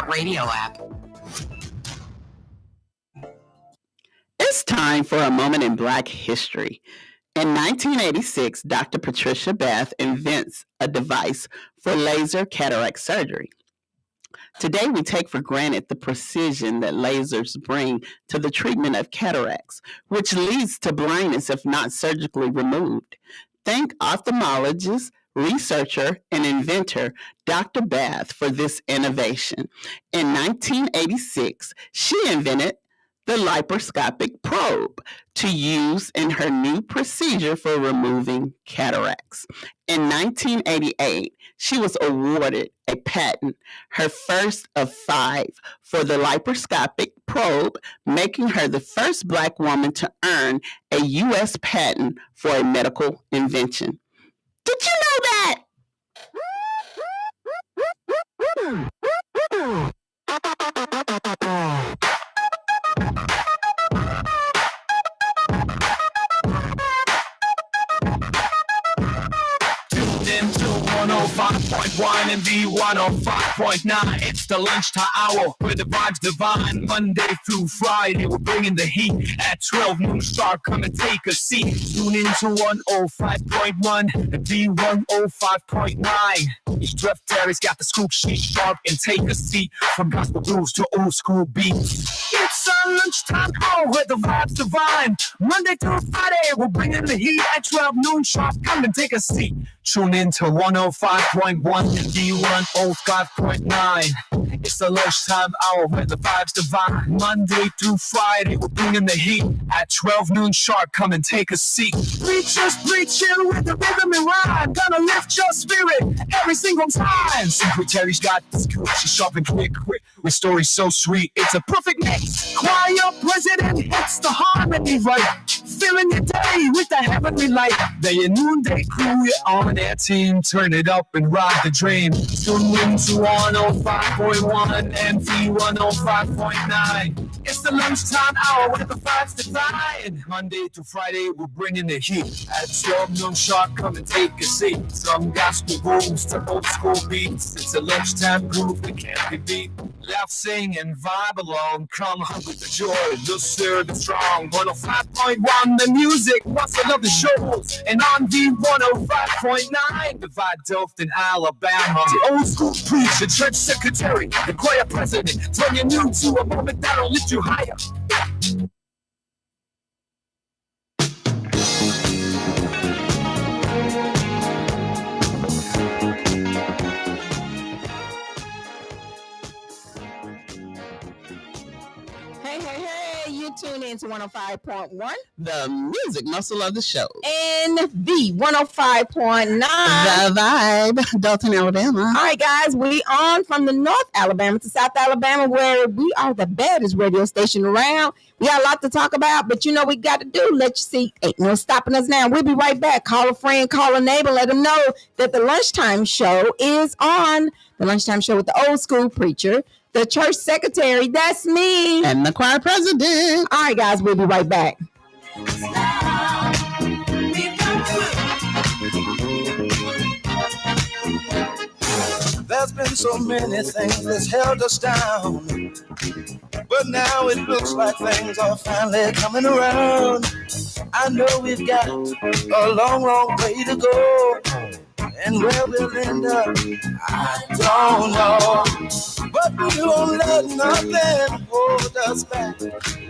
iHeartRadio app. It's time for a moment in Black history. In 1986, Dr. Patricia Beth invents a device for laser cataract surgery. Today, we take for granted the precision that lasers bring to the treatment of cataracts, which leads to blindness if not surgically removed. Thank ophthalmologist, researcher, and inventor Dr. Beth for this innovation. In 1986, she invented the laparoscopic probe to use in her new procedure for removing cataracts. In 1988, she was awarded a patent, her first of 5, for the laparoscopic probe, making her the first Black woman to earn a U.S. patent for a medical invention. Did you know that? Into 105.1 and B105.9. It's the lunchtime hour where the vibes divine. Monday through Friday, we're bringing the heat. At 12 noon sharp, come and take a seat. Tune into 105.1 and B105.9. Each Jeff Terry's got the scoop, sheet sharp, and take a seat. From gospel blues to old school beats. It's a lunchtime hour where the vibes divine. Monday through Friday, we're bringing the heat. At 12 noon sharp, come and take a seat. Tune in to 105.1 D105.9. It's the lunchtime hour where the vibes divine. Monday through Friday, we're bringing the heat. At 12 noon sharp, come and take a seat. Preachers preaching with the rhythm and rhyme. Gonna lift your spirit every single time. Secretary's got the scoop, she's sharp and quick. With stories so sweet, it's a perfect mix. Choir president hits the harmony right. Filling your day with the heavenly light. The noonday crew, you're on their team. Turn it up and ride the dream. Tune in to 105.1 and V105.9. It's the lunchtime hour where the vibes divine. Monday to Friday, we're bringing the heat. At 12 noon sharp, come and take a seat. Some gospel rules to old school beats. It's a lunchtime groove that can't be beat. Laugh, sing, and vibe along. Come hungry with the joy, the serve is strong. 105.1, the music, what's I love the shows. And on V105.9, the vibe Delft in Alabama. The old school preacher, church secretary, the choir president. Turn your noon to a moment that'll lift you higher. Tune in to 105.1, The music muscle of the show. and the 105.9. The vibe, Dalton, Alabama. All right, guys, we on from the North Alabama to South Alabama, where we are the baddest radio station around. We got a lot to talk about, but you know what we got to do. Let you see. Ain't no stopping us now. We'll be right back. Call a friend, call a neighbor, let them know that the lunchtime show is on. The lunchtime show with the old school preacher, the church secretary, that's me, and the choir president. All right, guys, we'll be right back. There's been so many things that's held us down, but now it looks like things are finally coming around. I know we've got a long, long way to go, and where we'll end up, I don't know. But we won't let nothing hold us back.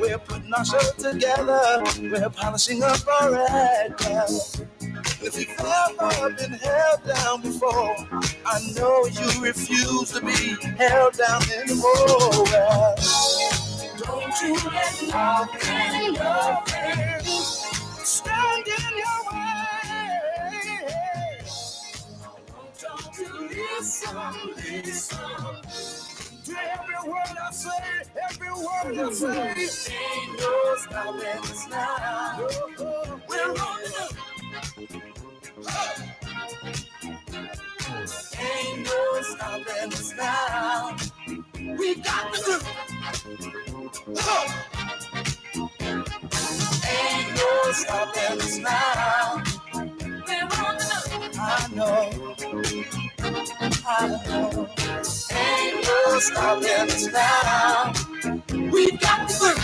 We're putting our show together. We're polishing up our act. If you've ever been held down before, I know you refuse to be held down anymore. Don't you let nothing stand in your way. Don't you listen to every word I say, every word I say. Ain't no stopping us now. We're rolling up. Ain't no stopping us now. We got to do. Ain't no stopping us now. We're rolling up. I know. Ain't no no stopping us now. We've got the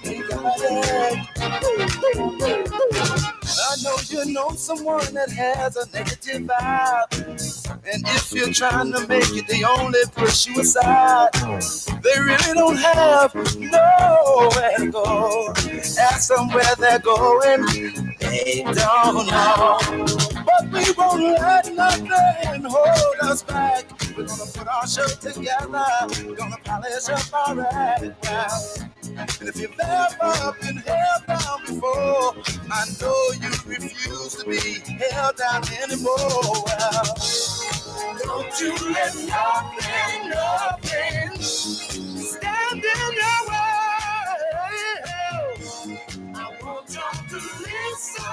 we got it. I know you know someone that has a negative vibe. And if you're trying to make it, they only push you aside. They really don't have nowhere to go. Ask them where they're going, they don't know. But we won't let nothing hold us back. We're gonna put our show together. We're gonna polish up our background. And if you've ever been held down before, I know you refuse to be held down anymore. Well, don't you let nothing stand in your way. I want y'all to listen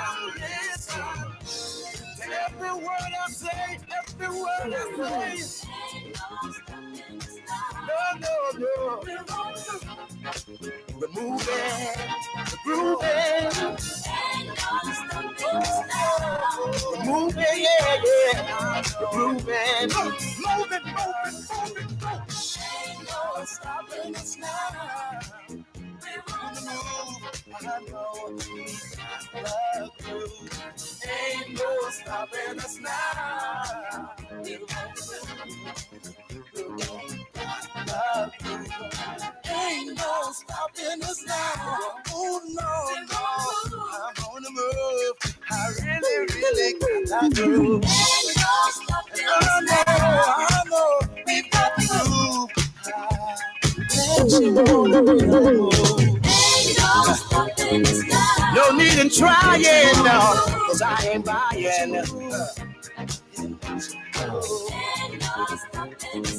to every word I say, every word I say. No. We're moving, we're grooving. We're moving, yeah. We're grooving. Moving. Ain't no stopping us now. We're on the move. I know we got the groove. Ain't no stopping us now. We're on the move. Ain't no stopping us now. Oh no, I'm on the move. I really got that groove. Ain't no stopping us now. I know we've got the groove. Ain't no stopping us now. No need in trying, no, 'cause I ain't buying.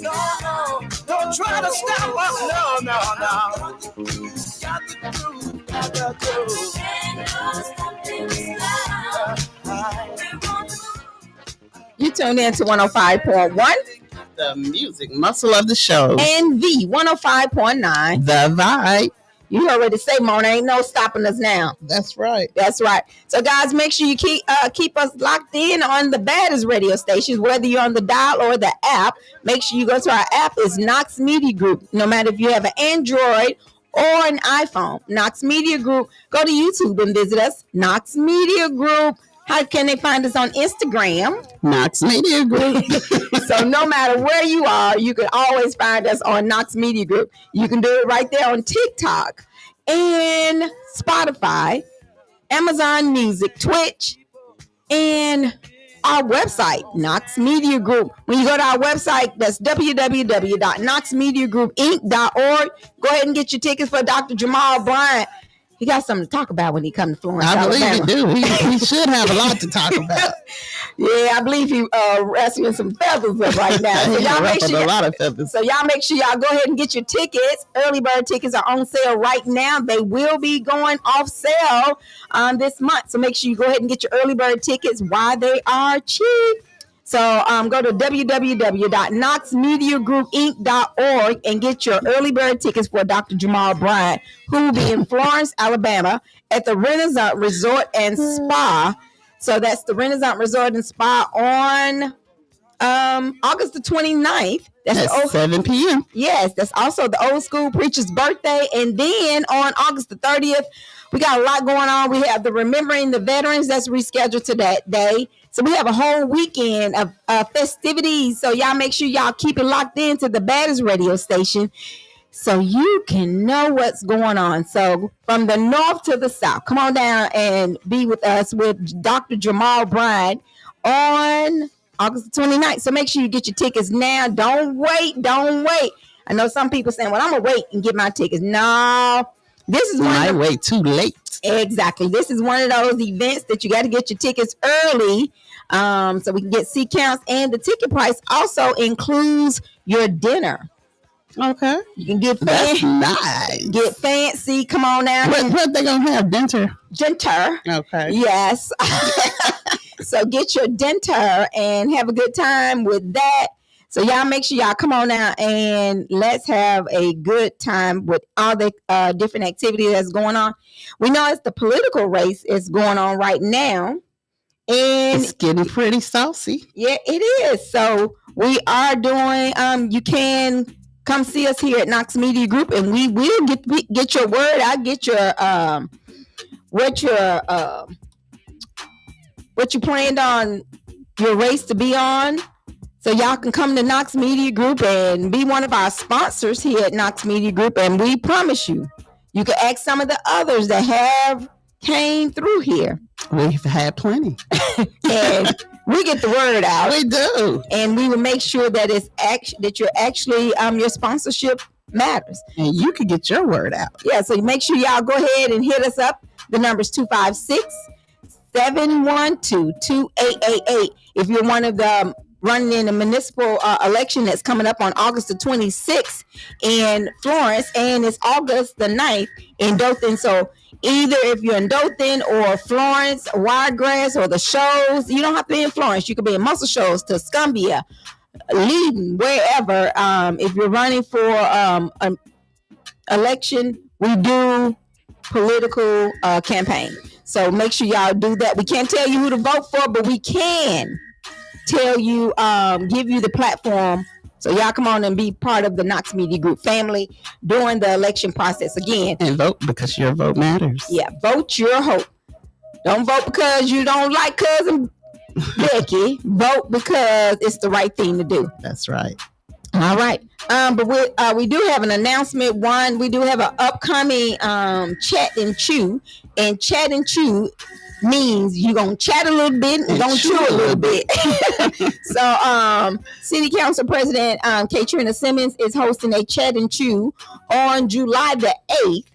No, don't try to stop us. No. Got the groove. You tuned in to 105.1 The music muscle of the show. and V 105.9. The vibe. You already say, Mona, ain't no stopping us now. That's right. That's right. So, guys, make sure you keep us locked in on the baddest radio stations, whether you're on the dial or the app. Make sure you go to our app. It's Knox Media Group. No matter if you have an Android or an iPhone, Knox Media Group. Go to YouTube and visit us, Knox Media Group. How can they find us on Instagram? Knox Media Group. So no matter where you are, you can always find us on Knox Media Group. You can do it right there on TikTok and Spotify, Amazon Music, Twitch, and our website, Knox Media Group. When you go to our website, that's www.knoxmediagroupinc.org. Go ahead and get your tickets for Dr. Jamal Bryant. He got something to talk about when he comes to Florence, I believe Alabama. he do. He should have a lot to talk about. Yeah, I believe he wrestling some feathers up right now. So He y'all make ruffled sure a lot of feathers. So y'all make sure y'all go ahead and get your tickets. Early bird tickets are on sale right now. They will be going off sale this month. So make sure you go ahead and get your early bird tickets while they are cheap. So go to www.knoxmediagroupinc.org and get your early bird tickets for Dr. Jamal Bryant, who will be in Florence, Alabama at the Renaissance Resort and Spa. So that's the Renaissance Resort and Spa on August the 29th. That's 7 p.m. Yes, that's also the old school preacher's birthday. And then on August the 30th, we got a lot going on. We have the Remembering the Veterans that's rescheduled to that day. So we have a whole weekend of festivities. So y'all make sure y'all keep it locked into the baddest radio station so you can know what's going on. So from the north to the south, come on down and be with us with Dr. Jamal Bryant on August the 29th. So make sure you get your tickets now. Don't wait. I know some people saying, well, I'm going to wait and get my tickets. No, this is Might wait too late. Exactly. This is one of those events that you got to get your tickets early so we can get seat counts. And the ticket price also includes your dinner. Okay. You can get That's fancy. nice. Get fancy. Come on now. What they going to have? Dinner? Dinner. Okay. Yes. So get your dinner and have a good time with that. So y'all make sure y'all come on out and let's have a good time with all the different activities that's going on. We know it's the political race is going on right now. And It's getting pretty saucy. yeah, it is. So we are doing, you can come see us here at Knox Media Group, and we will get your word out, get your what you planned on your race to be on. So y'all can come to Knox Media Group and be one of our sponsors here at Knox Media Group. And we promise you can ask some of the others that have came through here. We've had plenty. And we get the word out. We do. And we will make sure that that you're actually your sponsorship matters. And you can get your word out. Yeah, so make sure y'all go ahead and hit us up. The number's 256-712-2888. If you're one of the running in the municipal election that's coming up on August the 26th in Florence, and it's August the 9th in Dothan. So either if you're in Dothan or Florence, Wiregrass, or the Shoals, you don't have to be in Florence. You could be in Muscle Shoals, Tuscumbia, Leiden, wherever. If you're running for an election, we do political campaign. So make sure y'all do that. We can't tell you who to vote for, but we can tell you, give you the platform. So y'all come on and be part of the Knox Media Group family during the election process. Again, and vote because your vote matters. Yeah, vote your hope. Don't vote because you don't like cousin Becky. Vote because it's the right thing to do. That's right. All right. But we do have an announcement. One, we do have an upcoming Chat and Chew. And Chat and Chew means you're going to chat a little bit and going to chew a little bit. So City Council President Katrina Simmons is hosting a Chat and Chew on July the 8th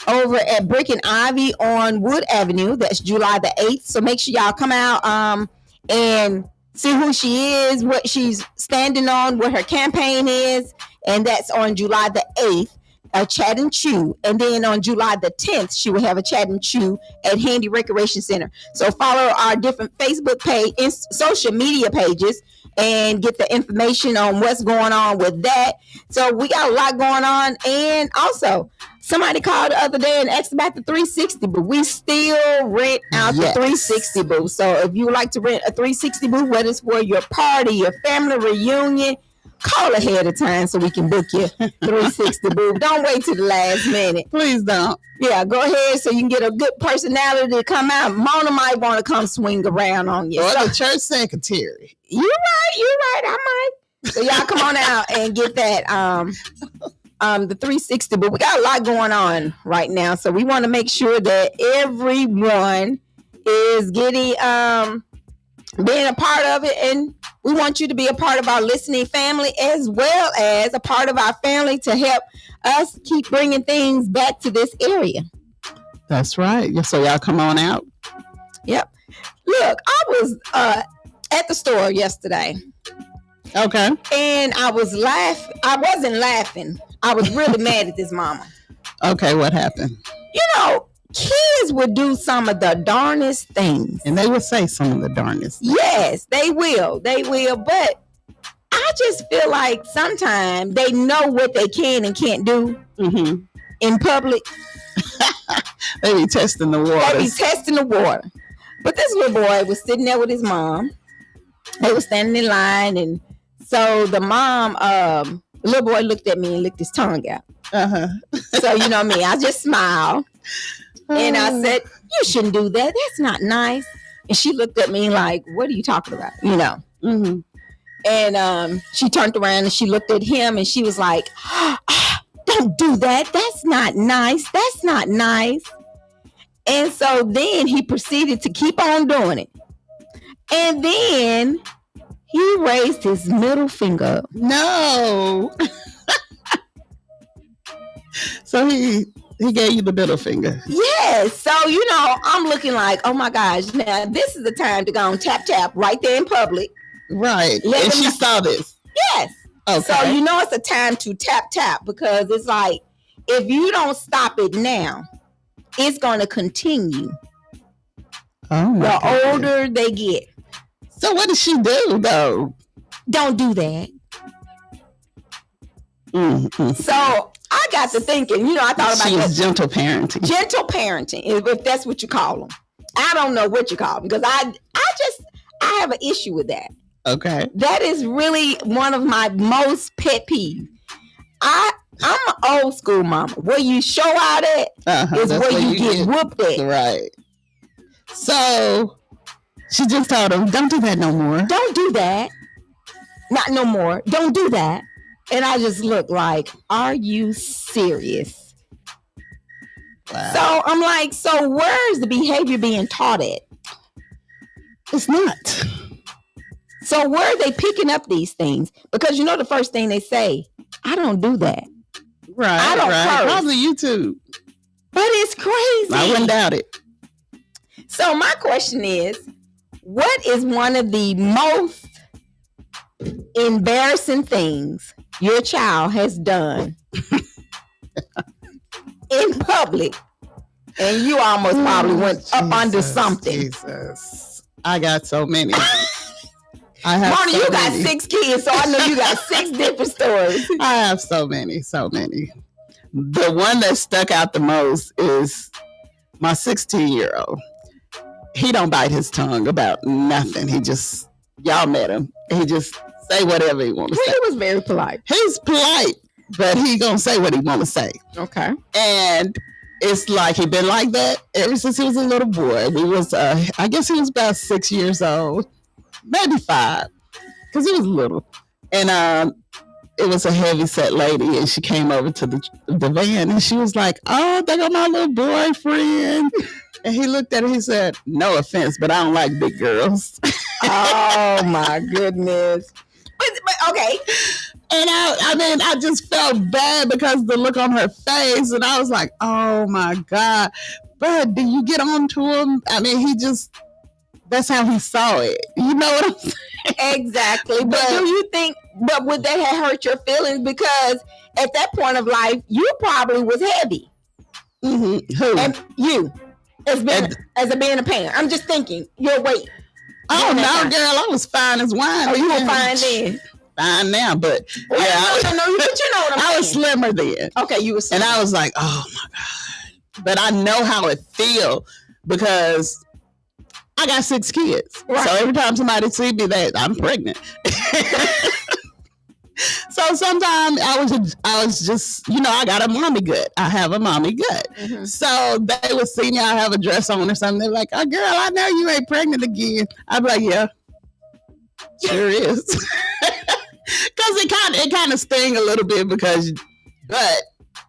over at Brick and Ivy on Wood Avenue. That's July the 8th. So make sure y'all come out and see who she is, what she's standing on, what her campaign is. And that's on July the 8th. A Chat and Chew, and then on July the 10th she will have a Chat and Chew at Handy Recreation Center. So follow our different Facebook page and social media pages and get the information on what's going on with that. So we got a lot going on. And also somebody called the other day and asked about the 360 booth. We still rent out the 360 booth. So if you would like to rent a 360 booth, whether it's for your party, your family reunion, call ahead of time so we can book you 360 booth. Don't wait till the last minute. Please don't. Yeah, go ahead so you can get a good personality to come out. Mona might want to come swing around on you. Or the church secretary. You're right. I might. So y'all come on out and get that the 360 booth. We got a lot going on right now. So we want to make sure that everyone is getting being a part of it, and we want you to be a part of our listening family as well as a part of our family to help us keep bringing things back to this area. That's right. So y'all come on out. Yep. Look, I was at the store yesterday. Okay. And I was laughing. I wasn't laughing. I was really mad at this mama. Okay, what happened? You know, kids would do some of the darnest things. And they would say some of the darnest things. Yes, they will. But I just feel like sometimes they know what they can and can't do in public. They be testing the water. But this little boy was sitting there with his mom. They were standing in line. And so the mom, the little boy looked at me and licked his tongue out. So you know me, I just smiled. And I said, you shouldn't do that. That's not nice. And she looked at me like, what are you talking about? You know. And she turned around and she looked at him and she was like, don't do that. That's not nice. That's not nice. And so then he proceeded to keep on doing it. And then he raised his middle finger up. No. So he gave you the middle finger. Yes. So, you know, I'm looking like, oh my gosh, now this is the time to go and tap right there in public. Right. And she saw this. Yes. Okay. So, you know, it's a time to tap because it's like, if you don't stop it now, it's going to continue. The older they get. So what did she do though? Don't do that. So I got to thinking, you know, I thought about that. Gentle parenting. Gentle parenting, if that's what you call them. I don't know what you call them because I have an issue with that. Okay. That is really one of my most pet peeves. I'm an old school mama. Where you show out at is That's where you get whooped at. Right. So she just told him, don't do that no more. Don't do that. Not no more. Don't do that. And I just look like, are you serious? Wow. So I'm like, so where's the behavior being taught at? It's not. So where are they picking up these things? Because you know the first thing they say, I don't do that. Right. I don't curse. Probably YouTube. But it's crazy. I wouldn't doubt it. So my question is, what is one of the most embarrassing things your child has done in public? And you almost probably went up under something. Jesus. I got so many. I have Marty, so you got many. 6 kids, so I know you got 6 different stories. I have so many. The one that stuck out the most is my 16-year-old. He don't bite his tongue about nothing. He just, y'all met him. He just say whatever he want to say. He was very polite. He's polite, but he gonna say what he want to say. Okay. And it's like he been like that ever since he was a little boy. He was, I guess he was about 6 years old, maybe 5, because he was little. And it was a heavy set lady, and she came over to the van, and she was like, "Oh, there go my little boyfriend." And he looked at her. He said, "No offense, but I don't like big girls." Oh my goodness. But okay. And I just felt bad because the look on her face, and I was like, "Oh my God!" But do you get on to him? I mean, that's how he saw it. You know what I'm saying? Exactly. But do you think? But would that have hurt your feelings? Because at that point of life, you probably was heavy. Mm-hmm. Who? And you, as being a parent, I'm just thinking your weight. Oh no, girl, I was fine as wine. Oh, you were fine then. Fine now, but Well, yeah, no, but you know what I'm saying. I was slimmer then. Okay, you were slimmer. And I was like, oh my God. But I know how it feel because I got 6 kids. Right. So every time somebody see me, that I'm pregnant. So sometimes I was just, I got a mommy gut. I have a mommy gut. Mm-hmm. So they would see me, I have a dress on or something. They're like, "Oh, girl, I know you ain't pregnant again." I'd be like, "Yeah, sure is." Because it kind of sting a little bit but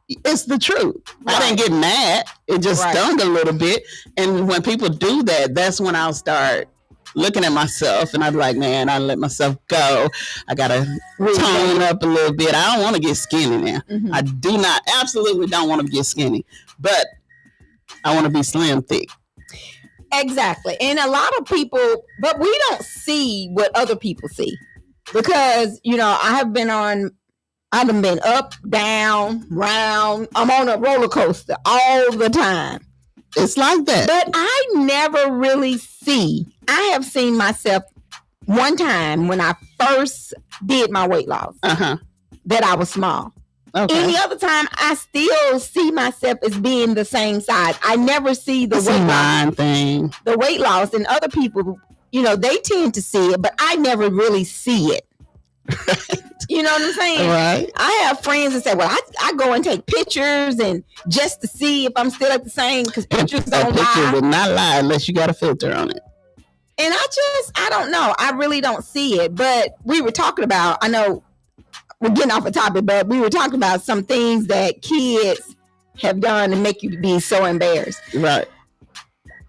it's the truth. Right. I didn't get mad. It just stung a little bit. And when people do that, that's when I'll start looking at myself and I'd be like, man, I let myself go. I got to tone up a little bit. I don't want to get skinny now. Mm-hmm. I absolutely don't want to get skinny, but I want to be slim thick. Exactly. And a lot of people, but we don't see what other people see because, I've been up, down, round. I'm on a roller coaster all the time. It's like that. But I never really I have seen myself one time when I first did my weight loss that I was small. Okay. Any other time, I still see myself as being the same size. I never see the weight loss. And other people, they tend to see it, but I never really see it. You know what I'm saying? Right. I have friends that say, well, I go and take pictures and just to see if I'm still at the same, because pictures don't lie. Picture would not lie unless you got a filter on it. And I don't know. I really don't see it. But we were talking about, I know we're getting off a topic, but we were talking about some things that kids have done to make you be so embarrassed. Right.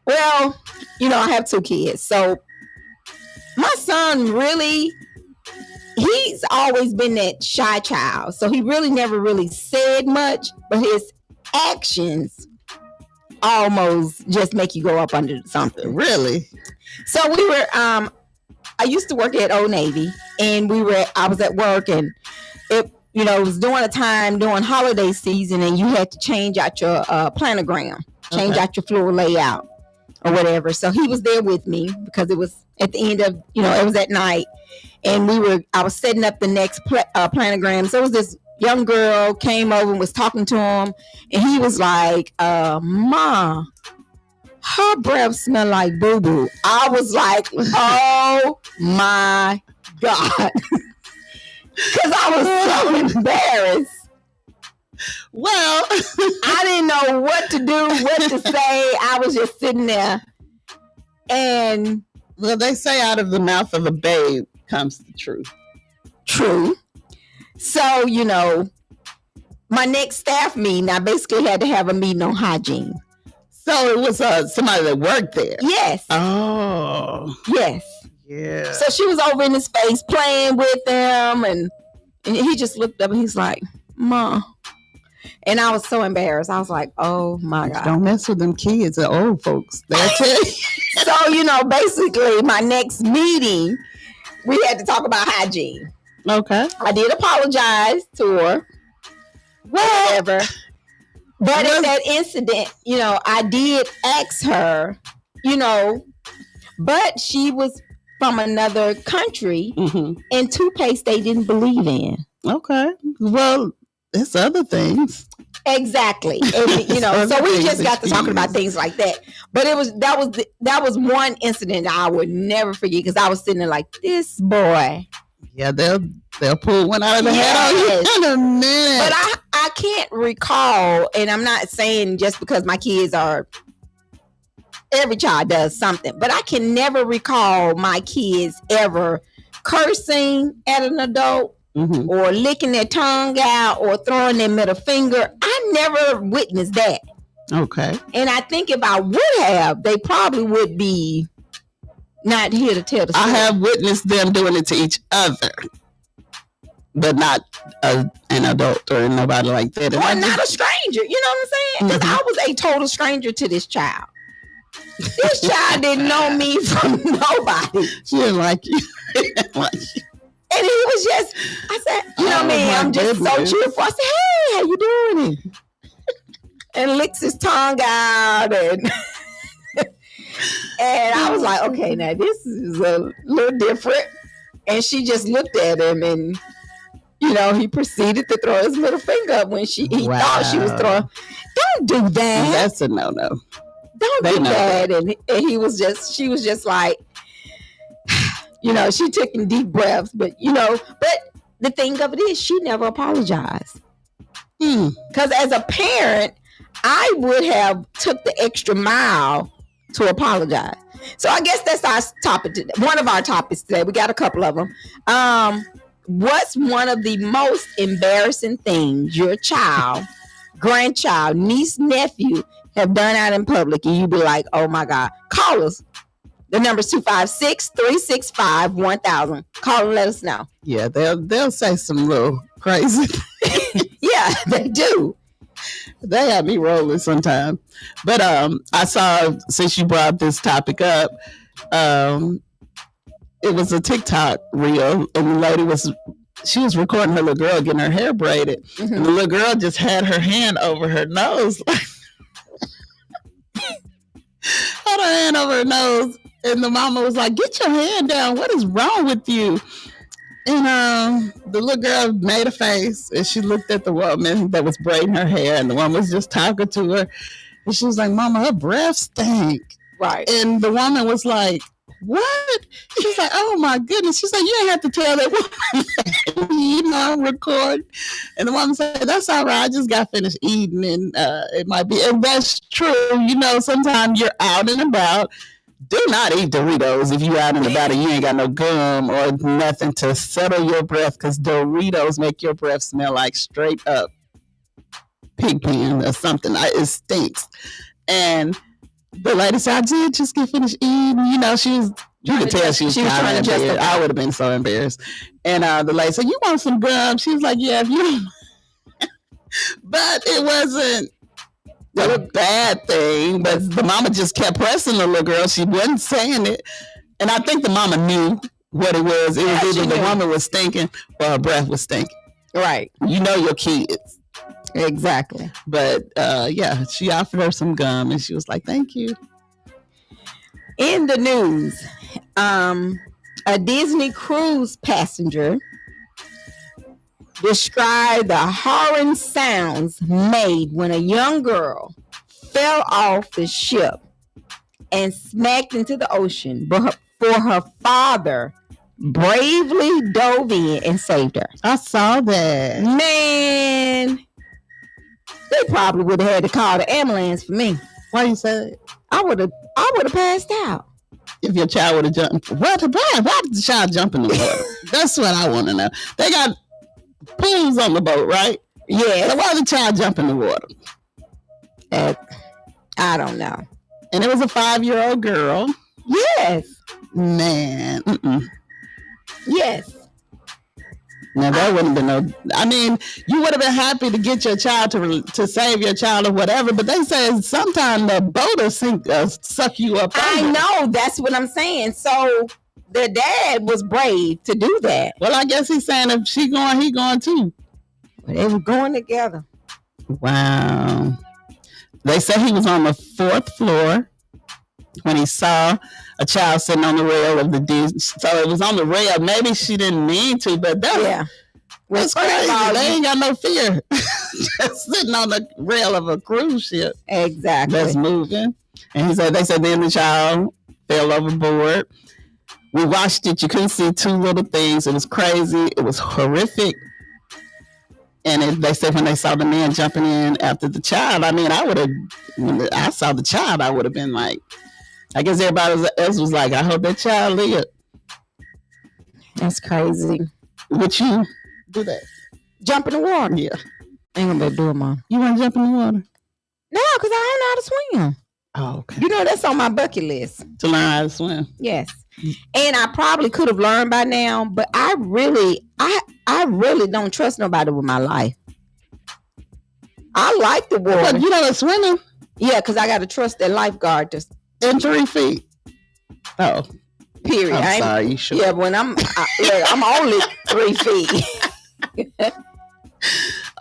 Well, I have 2 kids. So my son really... he's always been that shy child. So he really never really said much, but his actions almost just make you go up under something. Really? So we were, I used to work at Old Navy and I was at work and it was during holiday season and you had to change out your planogram, change out your floor layout or whatever. So he was there with me because it was at the end of, it was at night. And I was setting up the next planogram. So it was this young girl came over and was talking to him. And he was like, Ma, her breath smelled like boo-boo. I was like, oh my God. Because I was so embarrassed. Well, I didn't know what to do, what to say. I was just sitting there. And well, they say out of the mouth of a babe comes the truth. True. So, my next staff meeting, I basically had to have a meeting on hygiene. So it was somebody that worked there. Yes. Oh. Yes. Yeah. So she was over in his face playing with him, and he just looked up and he's like, "Ma." And I was so embarrassed. I was like, "Oh my God." Don't mess with them kids, the old folks. They'll tell you. So, basically my next meeting, we had to talk about hygiene. Okay. I did apologize to her. Whatever. But in that incident, I did ask her, but she was from another country and toothpaste they didn't believe in. Okay. Well, it's other things. Exactly. And, so we just got to talking about things like that. But that was one incident I would never forget, because I was sitting there like, this boy. Yeah, they'll pull one out of the head on you in a minute. But I can't recall, and I'm not saying just because my kids are, every child does something, but I can never recall my kids ever cursing at an adult or licking their tongue out or throwing their middle finger. I never witnessed that. Okay. And I think if I would have, they probably would be not here to tell the story. I have witnessed them doing it to each other, but not an adult or nobody like that. Or not a stranger, you know what I'm saying? Because I was a total stranger to this child. This child didn't know me from nobody. She didn't like you. And he was just, I said, what I mean? I'm just so cheerful. I said, "Hey, how you doing?" And licks his tongue out, and I was like, okay, now this is a little different. And she just looked at him, and he proceeded to throw his middle finger up when he thought she was throwing. Don't do that. That's a no-no. Don't do that. And she was just like, she took in deep breaths, but the thing of it is, she never apologized. Because as a parent, I would have took the extra mile to apologize. So I guess that's our topic today. One of our topics today. We got a couple of them. What's one of the most embarrassing things your child, grandchild, niece, nephew have done out in public, and you be like, "Oh my God"? Call us. The number's 256-365-1000. Call and let us know. Yeah, they'll say some little crazy. Yeah, they do. They have me rolling sometimes. But I saw, since you brought this topic up, it was a TikTok reel, and the lady was recording her little girl getting her hair braided, and the little girl just had her hand over her nose, had her hand over her nose, and the mama was like, "Get your hand down, what is wrong with you?" And the little girl made a face, and she looked at the woman that was braiding her hair, and the woman was just talking to her, and she was like, "Mama, her breath stank." Right. And the woman was like, "What?" She's like, "Oh my goodness." She's like, "You ain't have to tell that woman." I'm recording. And the woman said, "That's all right. I just got finished eating, and it might be." And that's true. Sometimes you're out and about. Do not eat Doritos if you're out and about and you ain't got no gum or nothing to settle your breath, because Doritos make your breath smell like straight up pig pen or something. It stinks. And the lady said, "I did just get finished eating." You could tell she was trying to justify. I would have been so embarrassed. And the lady said, "You want some gum?" She was like, "Yeah, if you." But it wasn't a bad thing, but the mama just kept pressing the little girl. She wasn't saying it. And I think the mama knew what it was. It was either the woman was stinking or her breath was stinking. Right. Your kids. Exactly. But she offered her some gum, and she was like, "Thank you." In the news, a Disney cruise passenger described the horrid sounds made when a young girl fell off the ship and smacked into the ocean before her father bravely dove in and saved her. I saw that. Man, they probably would have had to call the ambulance for me. Why you say that? I would have passed out. If your child would have jumped, why did the child jump in the water? That's what I want to know. They got pools on the boat, right? Yeah. So why did the child jump in the water? I don't know. And it was a 5-year-old girl. Yes. Man. Yes. Now that wouldn't have been no. I mean, you would have been happy to get your child to save your child or whatever, but they say sometimes the boat will suck you up. I know. That's what I'm saying. So the dad was brave to do that. Well, I guess he's saying if she going, he going too. But they were going together. Wow. They say he was on the 4th floor when he saw a child sitting on the rail of the Disney. So it was on the rail. Maybe she didn't mean to, but that's crazy. They ain't got no fear. Just sitting on the rail of a cruise ship. Exactly. That's moving. And they said then the child fell overboard. We watched it. You couldn't see 2 little things. It was crazy. It was horrific. And they said when they saw the man jumping in after the child, I mean, when I saw the child, I would have been like, I guess everybody else was like, I hope that child lived. That's crazy. Would you do that? Jump in the water? Yeah. Ain't gonna be do it, Mom. You want to jump in the water? No, because I don't know how to swim. Oh, okay. You know, that's on my bucket list. To learn how to swim. Yes. And I probably could have learned by now, but I really don't trust nobody with my life. I like the water. But you know what's swimming? Yeah, because I got to trust that lifeguard to in 3 feet. Oh. Period. I'm sorry, you sure? Yeah, when I'm only 3 feet.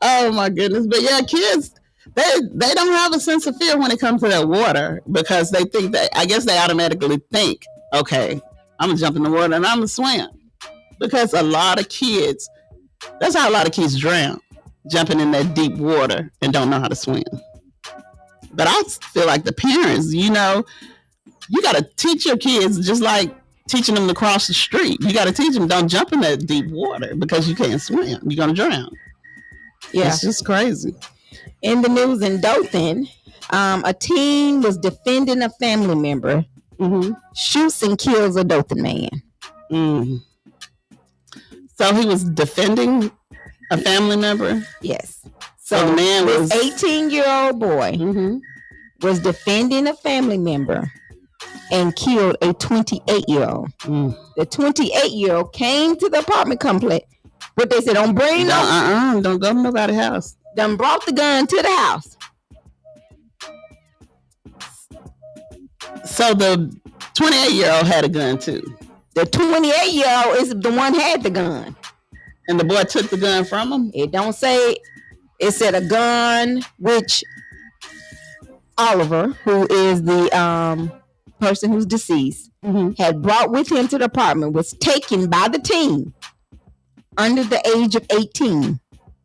Oh my goodness. But yeah, kids, they don't have a sense of fear when it comes to that water because they think I guess they automatically think, okay, I'm gonna jump in the water and I'm gonna swim. Because a lot of kids, that's how a lot of kids drown, jumping in that deep water and don't know how to swim. But I feel like the parents, you know, you got to teach your kids just like teaching them to cross the street. You got to teach them, don't jump in that deep water because you can't swim. You're going to drown. Yeah. It's just crazy. In the news in Dothan, a teen was defending a family member, shoots and kills a Dothan man. Mm. So he was defending a family member? Yes. So the man was 18-year-old boy was defending a family member and killed a 28-year-old. The 28-year-old came to the apartment complex, but they said, don't bring don't go to nobody's house. Done brought the gun to the house. So the 28-year-old had a gun too. The 28-year-old is the one had the gun. And the boy took the gun from him? It don't say. It said a gun, which Oliver, who is the person who's deceased, had brought with him to the apartment, was taken by the teen under the age of 18.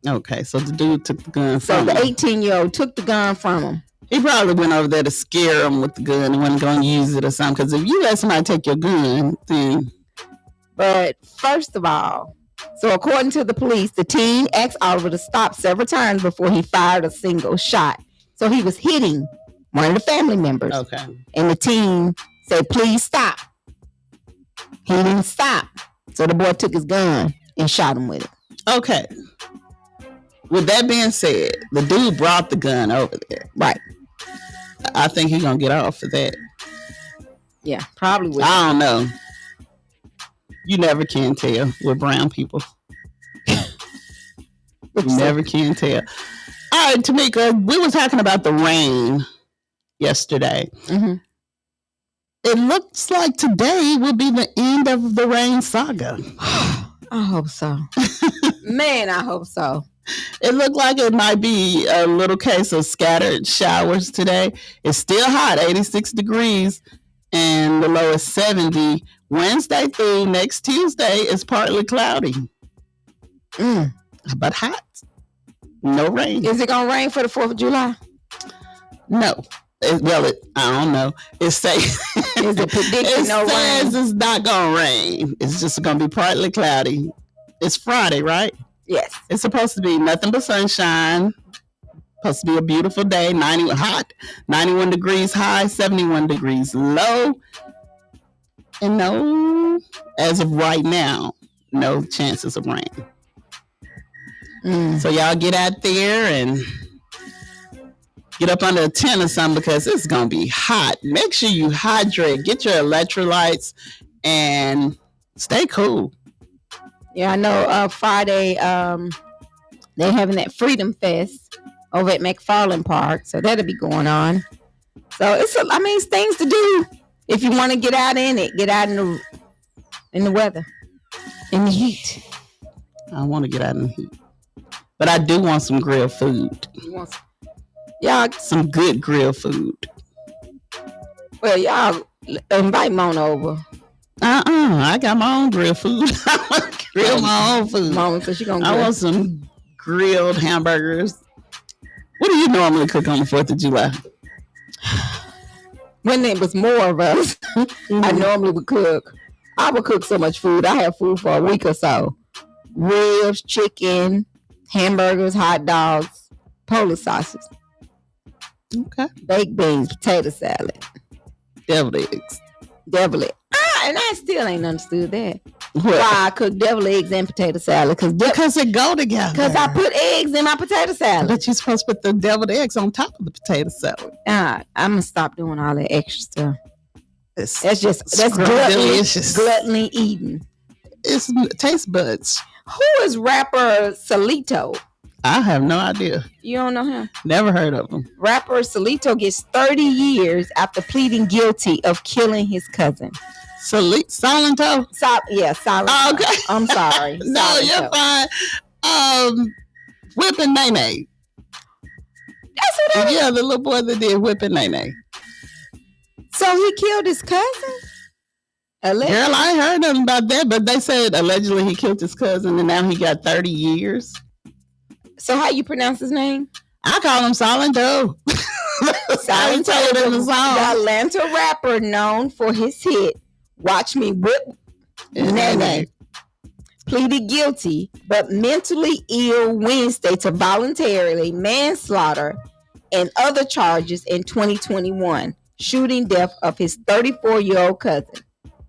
Okay, so the dude took the gun from him. So the 18-year-old took the gun from him. He probably went over there to scare him with the gun and wasn't going to use it or something. Because if you let somebody take your gun, then... But first of all, so according to the police, the teen asked Oliver to stop several times before he fired a single shot. So he was hitting one of the family members. Okay. And the teen said, please stop. He didn't stop. So the boy took his gun and shot him with it. Okay. With that being said, the dude brought the gun over there. Right. I think he's going to get off for that. Yeah, probably would. I don't know. You never can tell with brown people. You never can tell. All right, Tamika, we were talking about the rain yesterday. It looks like today will be the end of the rain saga. I hope so. Man, I hope so. It looked like it might be a little case of scattered showers today. It's still hot, 86 degrees, and the low is 70. Wednesday through next Tuesday is partly cloudy. But hot. No rain. Is it going to rain for the 4th of July? No. I don't know. Is it predicting no rain? It's not going to rain. It's just going to be partly cloudy. It's Friday, right? Yes. It's supposed to be nothing but sunshine. Supposed to be a beautiful day, 91 degrees high, 71 degrees low. And no, as of right now, no chances of rain. So y'all get out there and get up under a tent or something because it's going to be hot. Make sure you hydrate, get your electrolytes, and stay cool. Yeah, I know Friday they're having that Freedom Fest over at McFarland Park, so that'll be going on. So it's things to do if you want to get out in it, get out in the weather, in the heat. I want to get out in the heat, but I do want some grilled food. Y'all, some good grilled food. Well, y'all invite Mona over. I got my own grilled food. I want to grill my own food. Mona, so she gonna grill. I want some grilled hamburgers. What do you normally cook on the 4th of July? When there was more of us, I normally would cook. I would cook so much food. I have food for a week or so. Ribs, chicken, hamburgers, hot dogs, Polish sausage. Okay. Baked beans, potato salad. Deviled eggs. And I still ain't understood that. What? Why I cook deviled eggs and potato salad. Because they go together. Because I put eggs in my potato salad. But you're supposed to put the deviled eggs on top of the potato salad. I'm going to stop doing all that extra stuff. That's gluttony eating. It's taste buds. Who is rapper Salito? I have no idea. You don't know him? Never heard of him. Rapper Salito gets 30 years after pleading guilty of killing his cousin. Silento? Silento. Oh, okay. I'm sorry. No, Silento. You're fine. Whipping Nene. That's what that is? Yeah, the little boy that did Whipping Nene. So he killed his cousin? Allegedly? Girl, I heard nothing about that, but they said allegedly he killed his cousin and now he got 30 years. So how you pronounce his name? I call him Silento. Silento, the Atlanta rapper known for his hit Watch Me Whip Nene, pleaded guilty but mentally ill Wednesday to voluntarily manslaughter and other charges in 2021, shooting death of his 34-year-old cousin.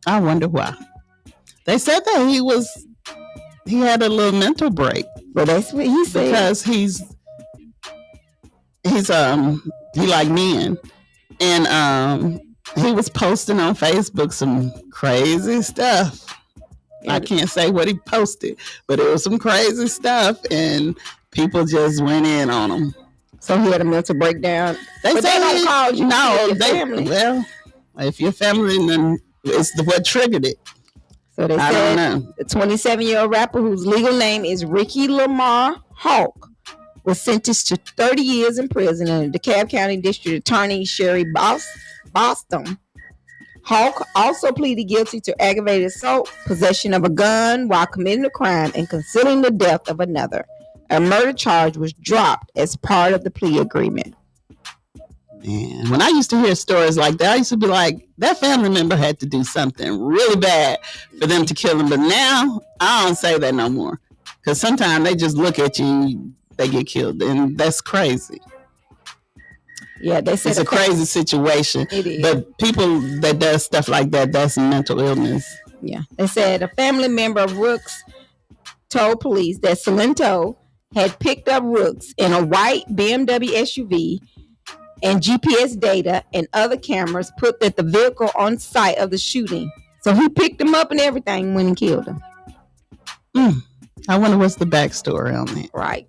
I wonder why. They said that he had a little mental break. Well, that's what he said. Because he like men. And he was posting on Facebook some crazy stuff. I can't say what he posted, but it was some crazy stuff and people just went in on him. So he had a mental breakdown. But they don't call you. No, your family. Well, if your family, then it's what triggered it. So they said the 27-year-old rapper whose legal name is Ricky Lamar Hawk was sentenced to 30 years in prison, and the DeKalb County District Attorney Sherry Boston. Hawk also pleaded guilty to aggravated assault, possession of a gun while committing a crime, and concealing the death of another. A murder charge was dropped as part of the plea agreement. Man, when I used to hear stories like that, I used to be like, that family member had to do something really bad for them to kill him. But now, I don't say that no more. Because sometimes they just look at you and they get killed. And that's crazy. Yeah, they said it's a crazy situation. It is. But people that does stuff like that, that's mental illness. Yeah. They said a family member of Rooks told police that Salento had picked up Rooks in a white BMW SUV, and GPS data and other cameras put that the vehicle on site of the shooting. So he picked him up and everything when he killed him. I wonder what's the backstory on that. Right.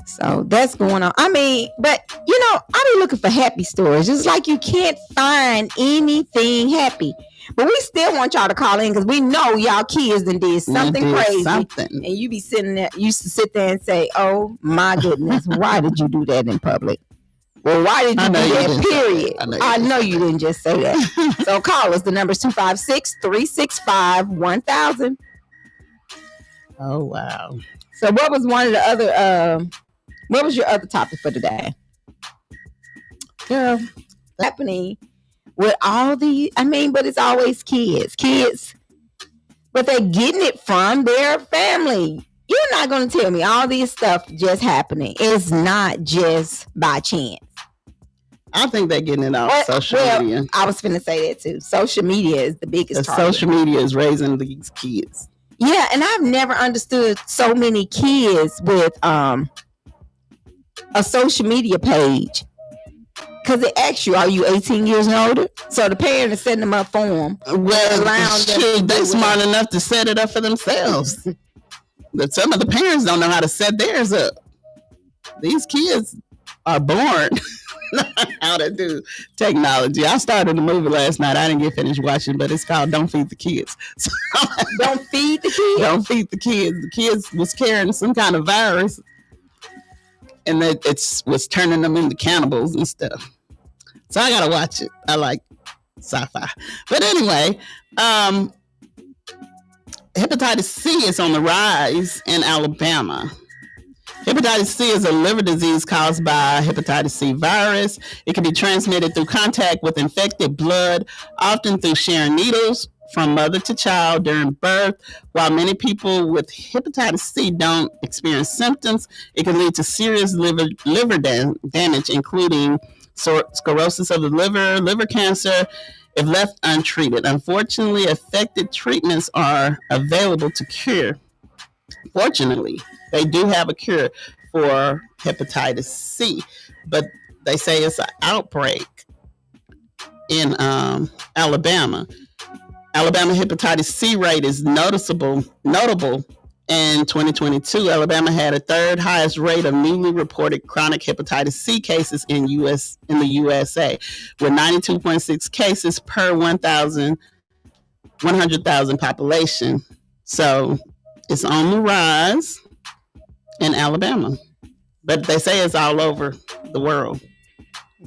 So that's going on. I mean, but you know, I be looking for happy stories. It's like you can't find anything happy. But we still want y'all to call in because we know y'all kids done did something crazy. And you be sitting there, used to sit there and say, oh my goodness, why did you do that in public? Well, why did you do that, period? I know you didn't just say that. So call us. The number is 256-365-1000. Oh, wow. So what was one of the other, what was your other topic for today? Girl, happening with all the, but it's always kids, but they're getting it from their family. You're not going to tell me all this stuff just happening. It's not just by chance. I think they're getting it off social media. I was finna say that too. Social media is the biggest target. Social media is raising these kids. Yeah, and I've never understood so many kids with a social media page. Because it asks you, are you 18 years and older? So the parent is setting them up for them. Well, they're smart enough to set it up for themselves. But some of the parents don't know how to set theirs up. These kids are born how to do technology. I started a movie last night. I didn't get finished watching, but it's called Don't Feed the Kids. So, Don't feed the kids? Don't feed the kids. The kids was carrying some kind of virus, and it was turning them into cannibals and stuff. So I gotta watch it. I like sci-fi. But anyway, hepatitis C is on the rise in Alabama. Hepatitis C is a liver disease caused by hepatitis C virus. It can be transmitted through contact with infected blood, often through sharing needles from mother to child during birth. While many people with hepatitis C don't experience symptoms, it can lead to serious liver damage, including cirrhosis of the liver cancer, if left untreated. Unfortunately, effective treatments are available to cure. Fortunately, they do have a cure for hepatitis C, but they say it's an outbreak in Alabama. Alabama hepatitis C rate is notable. In 2022, Alabama had a third highest rate of newly reported chronic hepatitis C cases in the USA, with 92.6 cases per 100,000 population. So it's on the rise in Alabama, but they say it's all over the world.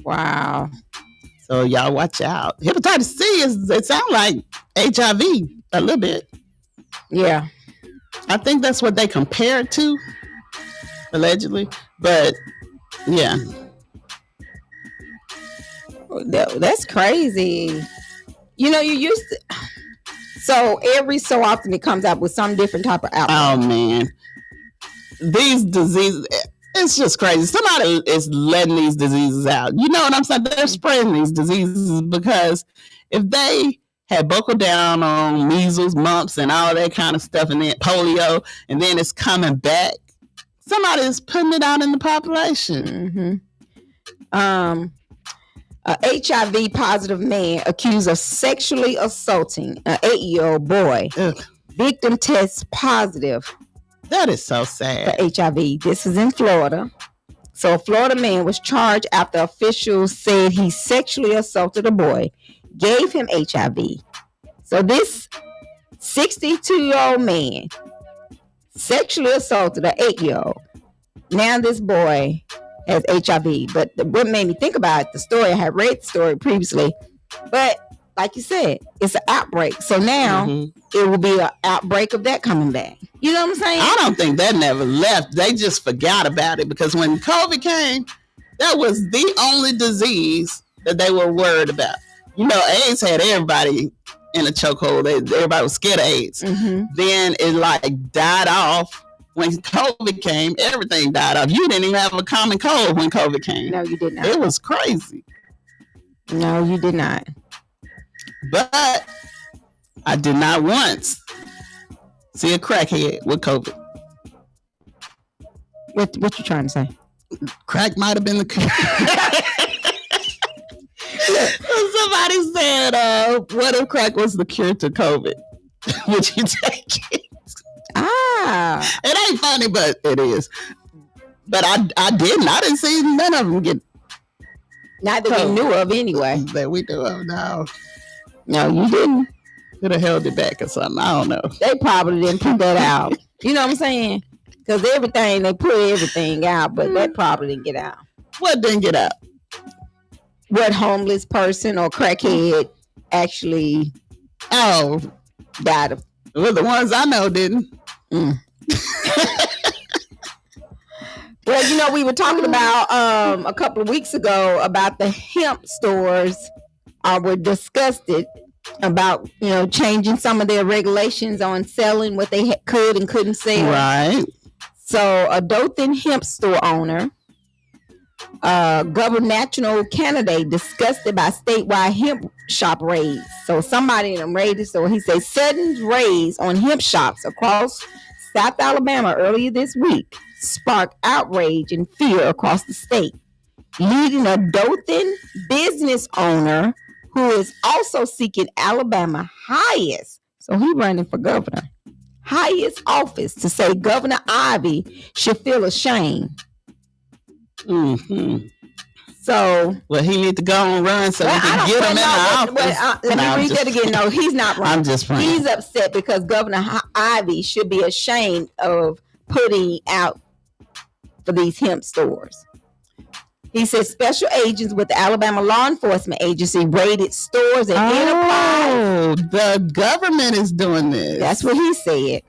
Wow. So y'all watch out. Hepatitis C it sounds like HIV a little bit. Yeah. I think that's what they compare it to, allegedly. But yeah. That's crazy. You know, you used to, so every so often it comes out with some different type of outbreak. Oh man. These diseases, it's just crazy. Somebody is letting these diseases out. You know what I'm saying? They're spreading these diseases because if they had buckled down on measles, mumps, and all that kind of stuff, and then polio, and then it's coming back, somebody is putting it out in the population. Mm-hmm. A HIV positive man accused of sexually assaulting an 8-year-old boy. Ugh. Victim tests positive. That is so sad. For HIV. This is in Florida. So a Florida man was charged after officials said he sexually assaulted a boy, gave him HIV. So this 62-year-old man sexually assaulted an 8-year-old. Now this boy has HIV. But what made me think about it, the story, I had read the story previously, but like you said, it's an outbreak. So now it will be an outbreak of that coming back. You know what I'm saying? I don't think that never left. They just forgot about it because when COVID came, that was the only disease that they were worried about. You know, AIDS had everybody in a chokehold. Everybody was scared of AIDS. Mm-hmm. Then it like died off. When COVID came, everything died off. You didn't even have a common cold when COVID came. No, you did not. It was crazy. No, you did not. But I did not once see a crackhead with COVID. What you trying to say? Crack might have been the cure. Somebody said, what if crack was the cure to COVID? Would you take it? It ain't funny, but it is. But I didn't see none of them get. Not that we knew of anyway. That we knew of, no. No, you didn't. Could have held it back or something. I don't know. They probably didn't put that out. You know what I'm saying? Because they put everything out, but that probably didn't get out. What didn't get out? What homeless person or crackhead actually died of. Well, the ones I know didn't. Well, you know, we were talking about a couple of weeks ago about the hemp stores were disgusted about, you know, changing some of their regulations on selling what they could and couldn't sell. Right. So a Dothan hemp store owner, gubernatorial candidate, disgusted by statewide hemp shop raids. So somebody in them raided. So he says sudden raids on hemp shops across South Alabama earlier this week sparked outrage and fear across the state, leading a Dothan business owner who is also seeking Alabama highest. So he running for governor. Highest office to say Governor Ivey should feel ashamed. Mm-hmm. So, well, he need to go and run so we can get him in the office. Let me read that again. No, he's not running. I'm just playing. He's upset because Governor Ivey should be ashamed of putting out for these hemp stores. He says special agents with the Alabama Law Enforcement Agency raided stores and enterprise. The government is doing this. That's what he said.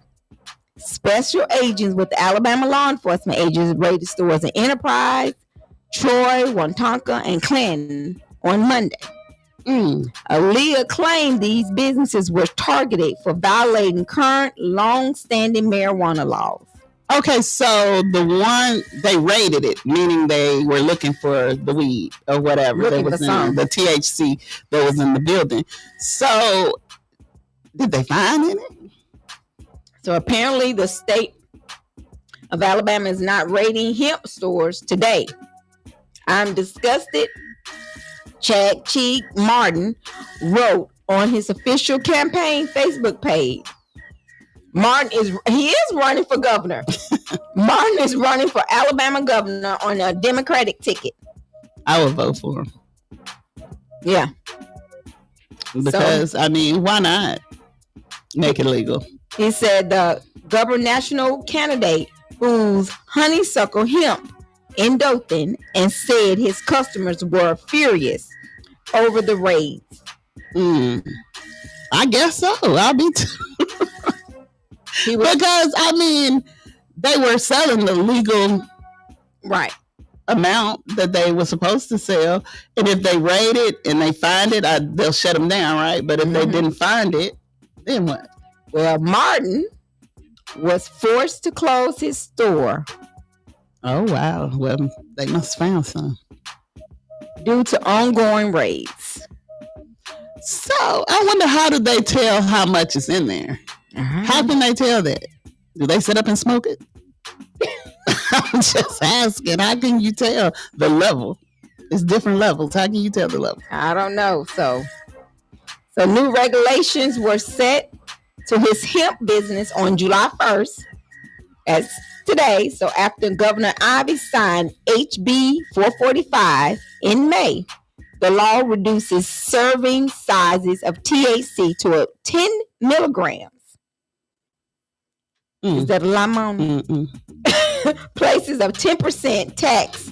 Special agents with the Alabama Law Enforcement Agency raided stores in Enterprise, Troy, Watonka, and Clinton on Monday. Aaliyah claimed these businesses were targeted for violating current long-standing marijuana laws. Okay, so the one they raided it, meaning they were looking for the weed or whatever that was in the THC that was in the building. So did they find any? So apparently the state of Alabama is not raiding hemp stores today. I'm disgusted, Chad Cheek Martin wrote on his official campaign Facebook page. Martin is running for governor. Martin is running for Alabama governor on a Democratic ticket. I would vote for him. Yeah. Because, why not make it legal? He said the gubernatorial candidate whose honeysuckle hemp in Dothan and said his customers were furious over the raids. I guess so. I'll be because they were selling the legal amount that they were supposed to sell, and if they raid it and they find it, they'll shut them down, right? But if they didn't find it, then what? Well, Martin was forced to close his store. Oh wow! Well, they must have found some due to ongoing raids. So I wonder, how do they tell how much is in there? How can they tell that? Do they sit up and smoke it? I'm just asking. How can you tell the level? It's different levels. How can you tell the level? I don't know. So new regulations were set to his hemp business on July 1st, as today. So after Governor Ivey signed HB 445 in May, the law reduces serving sizes of THC to 10 milligrams. Is that a lemon? Places of 10% tax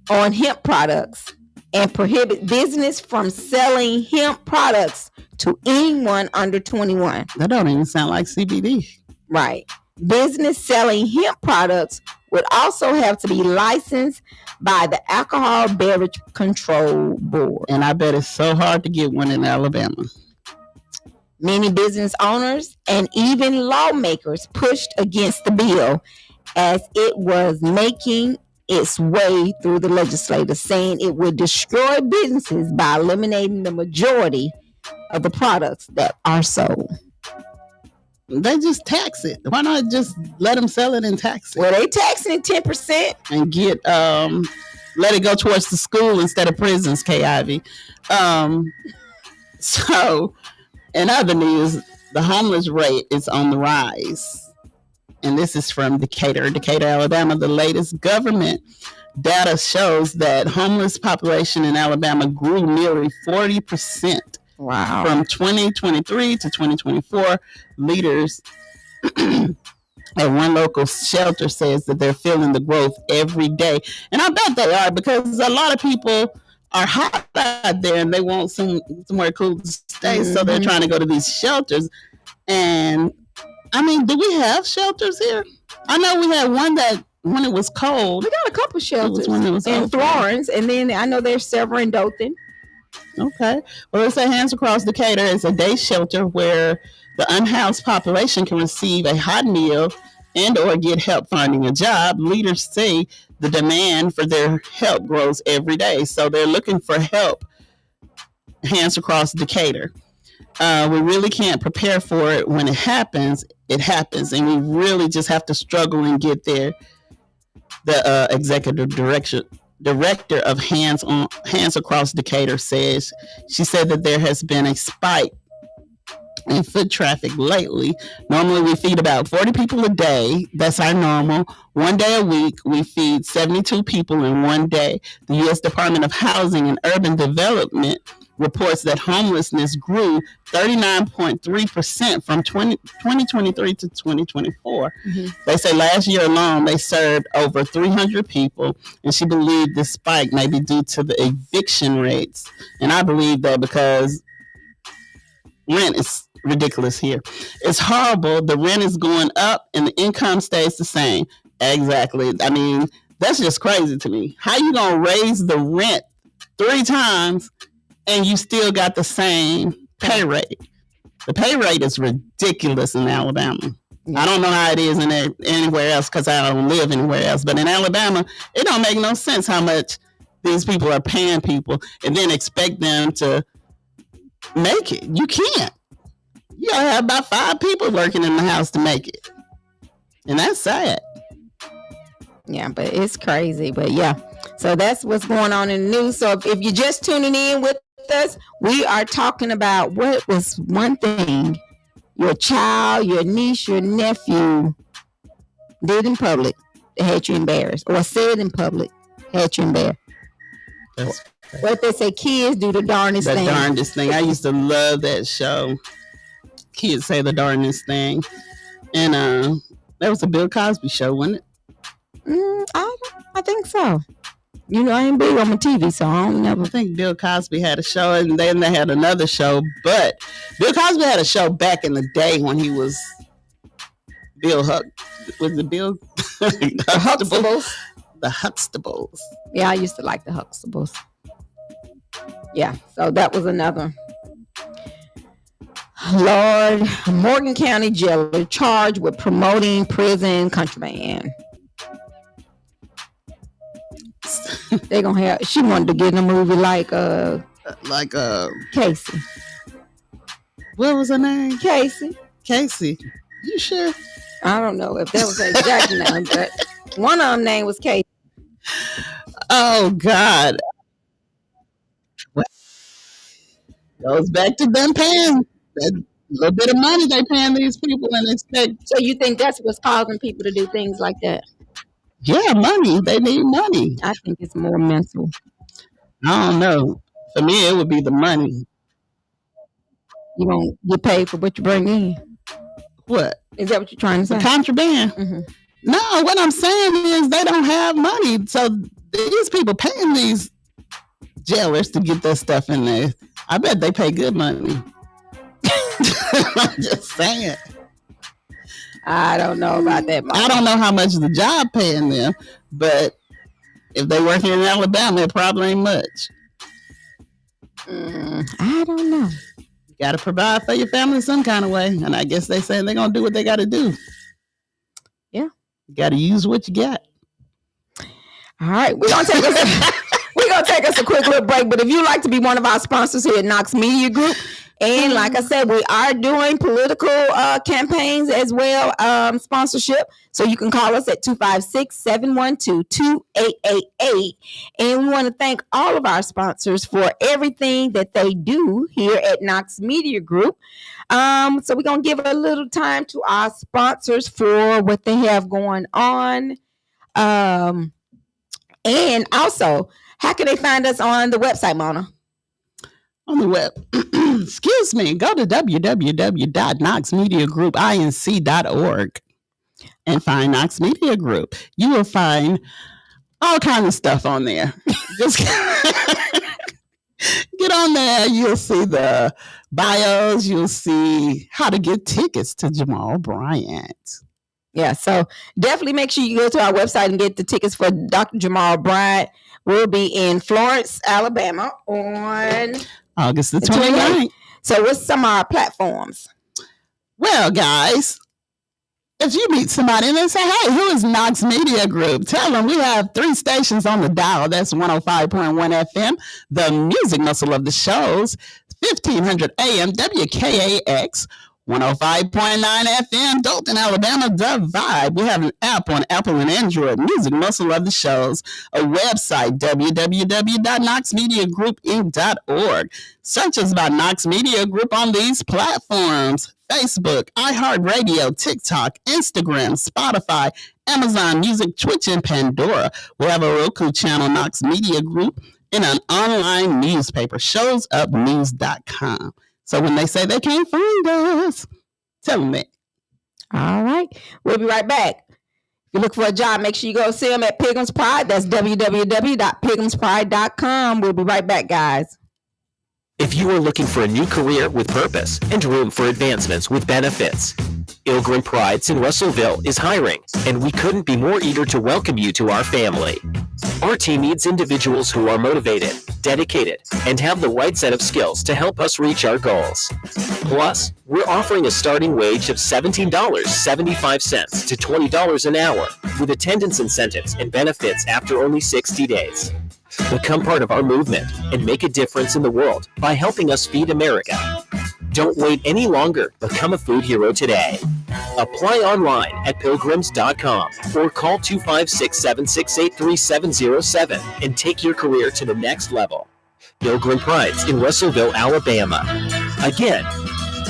on hemp products and prohibit business from selling hemp products to anyone under 21. That don't even sound like CBD. Right. Business selling hemp products would also have to be licensed by the Alcohol Beverage Control Board. And I bet it's so hard to get one in Alabama. Many business owners and even lawmakers pushed against the bill as it was making its way through the legislature, saying it would destroy businesses by eliminating the majority of the products that are sold. They just tax it. Why not just let them sell it and tax it? Well, they taxing it 10% and get let it go towards the school instead of prisons. KIV. So, in other news, the homeless rate is on the rise. And this is from Decatur, Alabama. The latest government data shows that homeless population in Alabama grew nearly 40%. Wow. From 2023 to 2024, leaders at one local shelter says that they're feeling the growth every day. And I bet they are, because a lot of people are hot out there and they want somewhere cool to stay. So they're trying to go to these shelters. And I mean, do we have shelters here? I know we had one that when it was cold. We got a couple shelters in Florence, and then I know there's several in Dothan. Okay. Well, it's a Hands Across Decatur. It's a day shelter where the unhoused population can receive a hot meal and or get help finding a job, leaders say the demand for their help grows every day. So they're looking for help, hands across Decatur. We really can't prepare for it. When it happens, and we really just have to struggle and get there. The executive director of Hands Across Decatur says, she said that there has been a spike in foot traffic lately. Normally we feed about 40 people a day. That's our normal. One day a week, we feed 72 people in one day. The U.S. Department of Housing and Urban Development reports that homelessness grew 39.3% from 2023 to 2024. Mm-hmm. They say last year alone, they served over 300 people, and she believed this spike may be due to the eviction rates. And I believe that because rent is ridiculous here. It's horrible. The rent is going up and the income stays the same. Exactly. I mean, that's just crazy to me. How you going to raise the rent 3 times and you still got the same pay rate? The pay rate is ridiculous in Alabama. Yeah. I don't know how it is in anywhere else because I don't live anywhere else. But in Alabama, it don't make no sense how much these people are paying people and then expect them to make it. You can't. You gotta have about 5 people working in the house to make it. And that's sad. Yeah, but it's crazy. But yeah, so that's what's going on in the news. So if you're just tuning in with us, we are talking about what was one thing your child, your niece, your nephew did in public that had you embarrassed, or said in public had you embarrassed. What they say, kids do the darndest thing. The darndest thing. I used to love that show. Kids say the darndest thing. And that was a Bill Cosby show, wasn't it? I think so. You know, I ain't big on my TV, so I don't never. I think Bill Cosby had a show, and then they had another show. But Bill Cosby had a show back in the day when he was Bill Huck. Was it Bill? The Huxtables. The Huxtables. Yeah, I used to like the Huxtables. Yeah, so that was another. Lord, Morgan County jailer charged with promoting prison contraband. They gonna have. She wanted to get in a movie like Casey. What was her name? Casey. You sure? I don't know if that was her exact name, but one of them name was Casey. Oh God. Goes back to them paying that little bit of money they paying these people and expect. So you think that's what's causing people to do things like that? Yeah, money. They need money. I think it's more mental. I don't know. For me, it would be the money. You won't get paid for what you bring in. What? Is that what you're trying to say? The contraband. Mm-hmm. No, what I'm saying is they don't have money. So these people paying these jailers to get that stuff in there. I bet they pay good money. I'm just saying. I don't know about that. I don't know how much the job paying them, but if they work here in Alabama, it probably ain't much. I don't know. You got to provide for your family some kind of way, and I guess they say they're gonna do what they got to do. Yeah, you got to use what you got. All right, we're gonna take us a quick little break. But if you'd like to be one of our sponsors here at Knox Media Group. And like I said, we are doing political campaigns as well, sponsorship. So you can call us at 256-712-2888. And we want to thank all of our sponsors for everything that they do here at Knox Media Group. So we're going to give a little time to our sponsors for what they have going on. And also, how can they find us on the website, Mona? On the web, excuse me, go to www.knoxmediagroupinc.org and find Knox Media Group. You will find all kinds of stuff on there. Just get on there. You'll see the bios. You'll see how to get tickets to Jamal Bryant. Yeah, so definitely make sure you go to our website and get the tickets for Dr. Jamal Bryant. We'll be in Florence, Alabama on August the 29th. So what's some of our platforms? Well, guys, If you meet somebody and they say, hey, who is Knox Media Group? Tell them we have 3 stations on the dial. That's 105.1 FM, the music muscle of the shows, 1500 AM, WKAX, 105.9 FM, Dothan, Alabama, The Vibe. We have an app on Apple and Android, music muscle of the shows, a website, www.knoxmediagroupinc.org. Search us by Knox Media Group on these platforms: Facebook, iHeartRadio, TikTok, Instagram, Spotify, Amazon Music, Twitch, and Pandora. We have a Roku channel, Knox Media Group, and an online newspaper, showsupnews.com. So when they say they can't find us, tell them that. All right. We'll be right back. If you look for a job, make sure you go see them at Pilgrim's Pride. That's www.pilgrimspride.com. We'll be right back, guys. If you are looking for a new career with purpose and room for advancements with benefits, Pilgrim Prides in Russellville is hiring, and we couldn't be more eager to welcome you to our family. Our team needs individuals who are motivated, dedicated, and have the right set of skills to help us reach our goals. Plus, we're offering a starting wage of $17.75 to $20 an hour, with attendance incentives and benefits after only 60 days. Become part of our movement and make a difference in the world by helping us feed America. Don't wait any longer. Become a food hero today. Apply online at pilgrims.com or call 256-768-3707 and take your career to the next level. Pilgrim Prides in Russellville, Alabama. Again,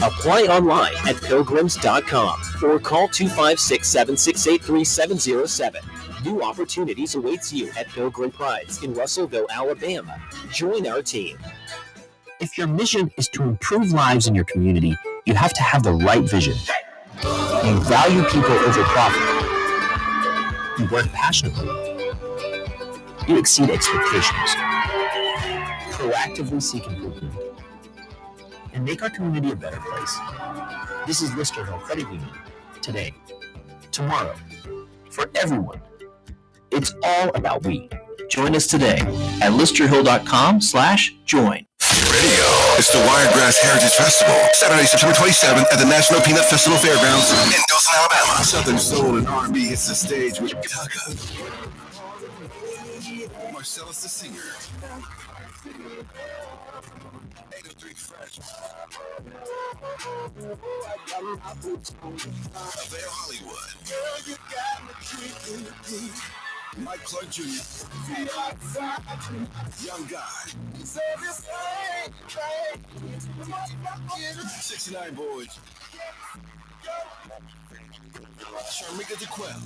apply online at pilgrims.com or call 256-768-3707. New opportunities awaits you at Pilgrim Prides in Russellville, Alabama. Join our team. If your mission is to improve lives in your community, you have to have the right vision. You value people over profit. You work passionately. You exceed expectations. Proactively seek improvement. And make our community a better place. This is Lister Hill Credit Union. Today. Tomorrow. For everyone. It's all about we. Join us today at listerhill.com/join. Radio. It's the Wiregrass Heritage Festival, Saturday, September 27th at the National Peanut Festival Fairgrounds in Dothan, Alabama. Southern Soul and R&B hits the stage with Tucker, Marcellus the Singer, 803 Fresh, Avail Hollywood, Mike Clark Jr., Young God, 69 Boys, Sharmika Jaquel,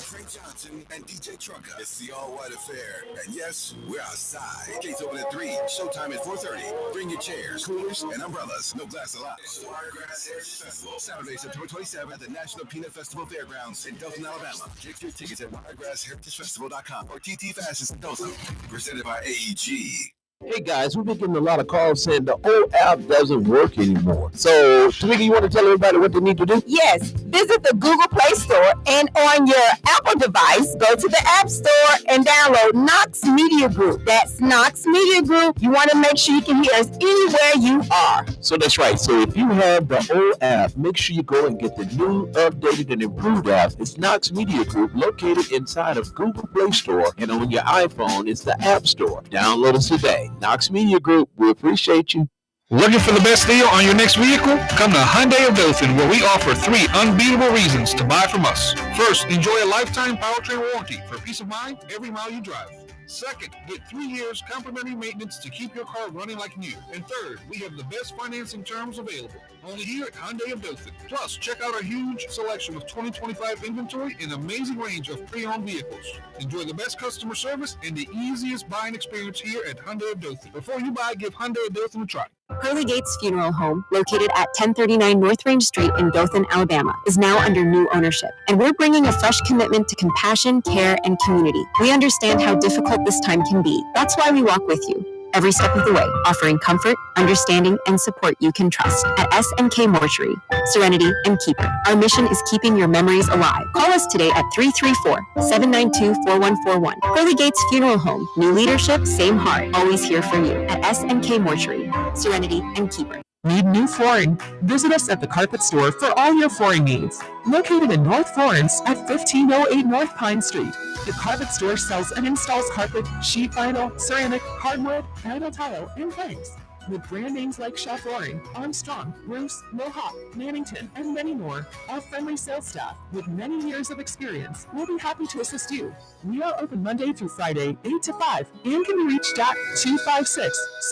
Frank Johnson, and DJ Trucker. It's the all-white affair. And yes, we're outside. Gates open at 3. Showtime at 4:30. Bring your chairs, coolers, and umbrellas. No glass allowed. It's the Wiregrass Heritage Festival, Saturday, September 27th at the National Peanut Festival Fairgrounds in Dothan, Alabama. Get your tickets at wiregrassheritagefestival.com or TT Fastest in Dothan. Presented by AEG. Hey guys, we've been getting a lot of calls saying the old app doesn't work anymore. So, Tamika, you want to tell everybody what they need to do? Yes, visit the Google Play Store, and on your Apple device, go to the App Store and download Knox Media Group. That's Knox Media Group. You want to make sure you can hear us anywhere you are. So that's right. So if you have the old app, make sure you go and get the new, updated, and improved app. It's Knox Media Group, located inside of Google Play Store, and on your iPhone, it's the App Store. Download us today. Knox Media Group, we appreciate you. Looking for the best deal on your next vehicle? Come to Hyundai of Dothan, where we offer 3 unbeatable reasons to buy from us. First, enjoy a lifetime powertrain warranty for peace of mind every mile you drive. Second, get 3 years complimentary maintenance to keep your car running like new. And third, we have the best financing terms available. Only here at Hyundai of Dothan. Plus, check out our huge selection of 2025 inventory and amazing range of pre-owned vehicles. Enjoy the best customer service and the easiest buying experience here at Hyundai of Dothan. Before you buy, give Hyundai of Dothan a try. Hurley Gates Funeral Home, located at 1039 North Range Street in Dothan, Alabama, is now under new ownership. And we're bringing a fresh commitment to compassion, care, and community. We understand how difficult this time can be. That's why we walk with you every step of the way, offering comfort, understanding, and support you can trust at SNK Mortuary, Serenity, and Keeper. Our mission is keeping your memories alive. Call us today at 334-792-4141. Hurley Gates Funeral Home. New leadership, same heart. Always here for you at SNK Mortuary, Serenity, and Keeper. Need new flooring? Visit us at the Carpet Store for all your flooring needs. Located in North Florence at 1508 North Pine Street, the Carpet Store sells and installs carpet, sheet vinyl, ceramic, hardwood, vinyl tile, and planks. With brand names like Shaw Flooring, Armstrong, Bruce, Mohawk, Mannington, and many more, our friendly sales staff with many years of experience will be happy to assist you. We are open Monday through Friday, 8 to 5, and can be reached at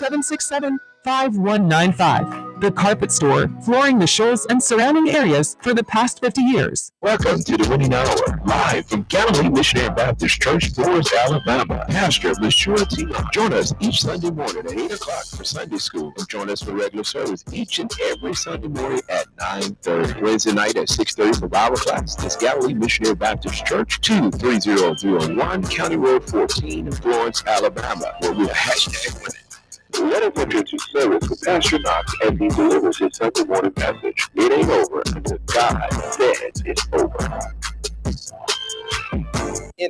256-767-5195. The Carpet Store, flooring the Shoals and surrounding areas for the past 50 years. Welcome to the Winning Hour, live from Galilee Missionary Baptist Church, Florence, Alabama. Pastor Lashua Tina. Join us each Sunday morning at 8 o'clock for Sunday school, or join us for regular service each and every Sunday morning at 9:30. Wednesday night at 6:30 for Bible class. This Galilee Missionary Baptist Church, 23001 County Road 14 in Florence, Alabama, where we are #winning. Let us enter into service with Pastor Knox as he delivers his Sunday morning message. It ain't over until God says it's over.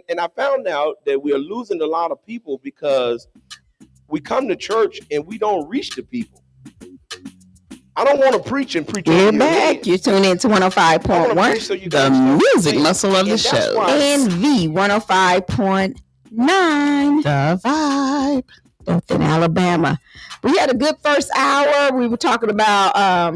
And I found out that we are losing a lot of people because we come to church and we don't reach the people. I don't want to preach and preach. We're back. You're tuning into 105.1, so the music muscle of the show. and the 105.9, The vibe. Dothan, Alabama. We had a good first hour. We were talking about,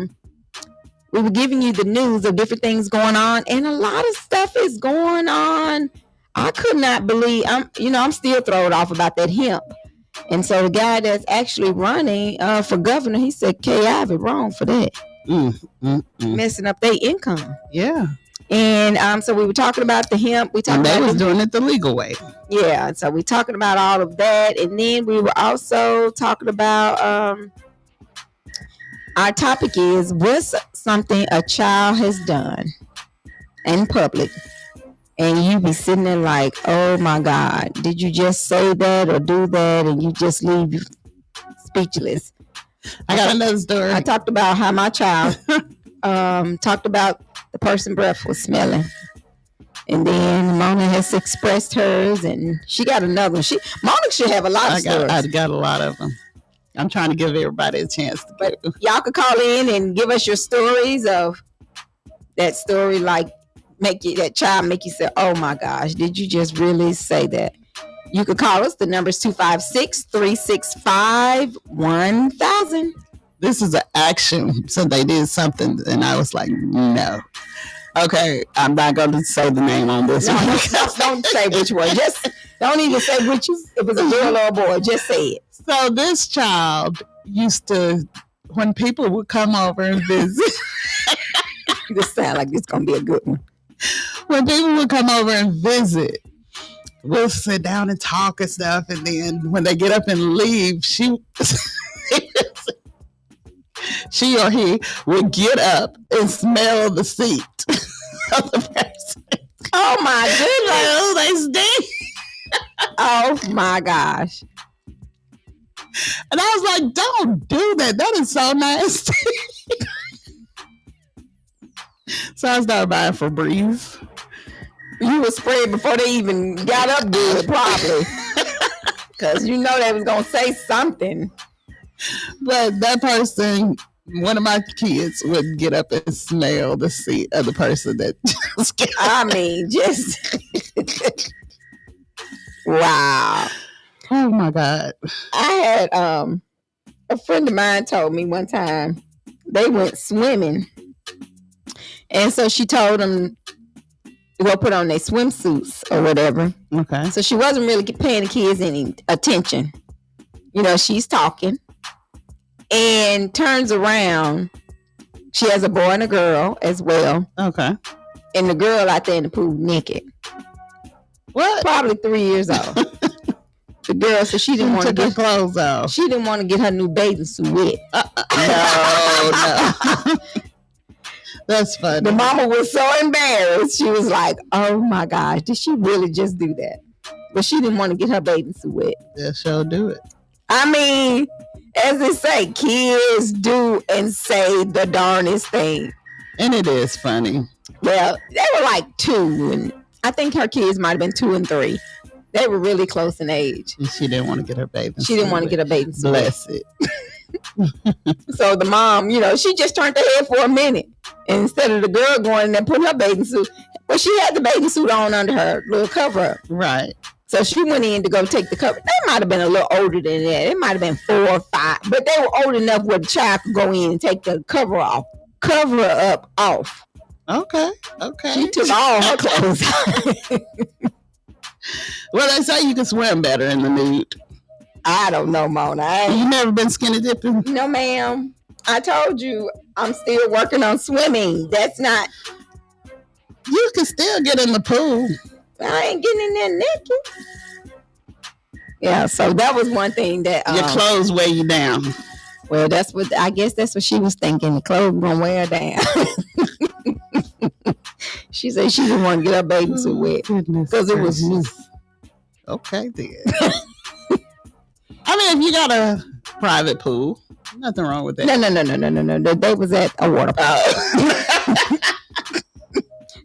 we were giving you the news of different things going on, and a lot of stuff is going on. I could not believe, I'm still thrown off about that hemp. And so the guy that's actually running for governor, he said Kay Ivey wrong for that. Messing up their income. Yeah. And so we were talking about the hemp. We talked They about was doing it the legal way. Yeah, so we're talking about all of that. And then we were also talking about our topic is, what's something a child has done in public and you be sitting there like, oh my God, did you just say that or do that? And you just leave speechless. I got another story. I talked about how my child talked about the person's breath was smelling. And then Mona has expressed hers, and she got another one. Mona should have a lot of stories. I got a lot of them. I'm trying to give everybody a chance to But y'all could call in and give us your stories of that story, like that child make you say, oh my gosh, did you just really say that? You could call us. The number is 256-365-1000. This is an action. So they did something, and I was like, no. Okay, I'm not going to say the name on this one. Don't say which one. Just don't even say which. If it's a girl or a boy, just say it. So this child used to, when people would come over and visit. This sound like it's going to be a good one. When people would come over and visit, we'll sit down and talk and stuff. And then when they get up and leave, she or he would get up and smell the seat of the person. Oh my goodness. They stink. Oh my gosh. And I was like, don't do that. That is so nasty. So I started buying Febreze. You were sprayed before they even got up good, probably. Because you know they was going to say something. But that person, one of my kids, would get up and smell the seat of the person that just got I mean, just... Wow. Oh my God. I had a friend of mine told me one time they went swimming. And so she told them to go put on their swimsuits or whatever. Okay. So she wasn't really paying the kids any attention. You know, she's talking and turns around. She has a boy and a girl as well. Okay. And the girl out there in the pool naked. What? Probably 3 years old. The girl said she didn't want to get her clothes off. She didn't want to get her new bathing suit wet. No. That's funny. The mama was so embarrassed. She was like, oh my gosh, did she really just do that? But she didn't want to get her bathing suit wet. Yeah, she'll do it. I mean, as they say, kids do and say the darnest thing. And it is funny. Well, they were like 2, and I think her kids might have been 2 and 3. They were really close in age. And she didn't want to get her bathing suit. She didn't want to get her bathing suit. Bless it. So the mom, she just turned her head for a minute. And instead of the girl going in there putting her bathing suit, well, she had the bathing suit on under her little cover up. Right. So she went in to go take the cover. They might have been a little older than that. It might have been 4 or 5, but they were old enough where the child could go in and take the cover up off. Okay. She took all her clothes off. Well, they say you can swim better in the nude. I don't know, Mona. You never been skinny dipping? No, ma'am. I told you I'm still working on swimming. That's not. You can still get in the pool. I ain't getting in there naked. Yeah, so that was one thing that your clothes weigh you down. Well, I guess that's what she was thinking. The clothes gonna wear her down. She said she didn't want to get her bathing suit wet because it was new. Okay, then. I mean, if you got a private pool, nothing wrong with that. No. They was at a water park.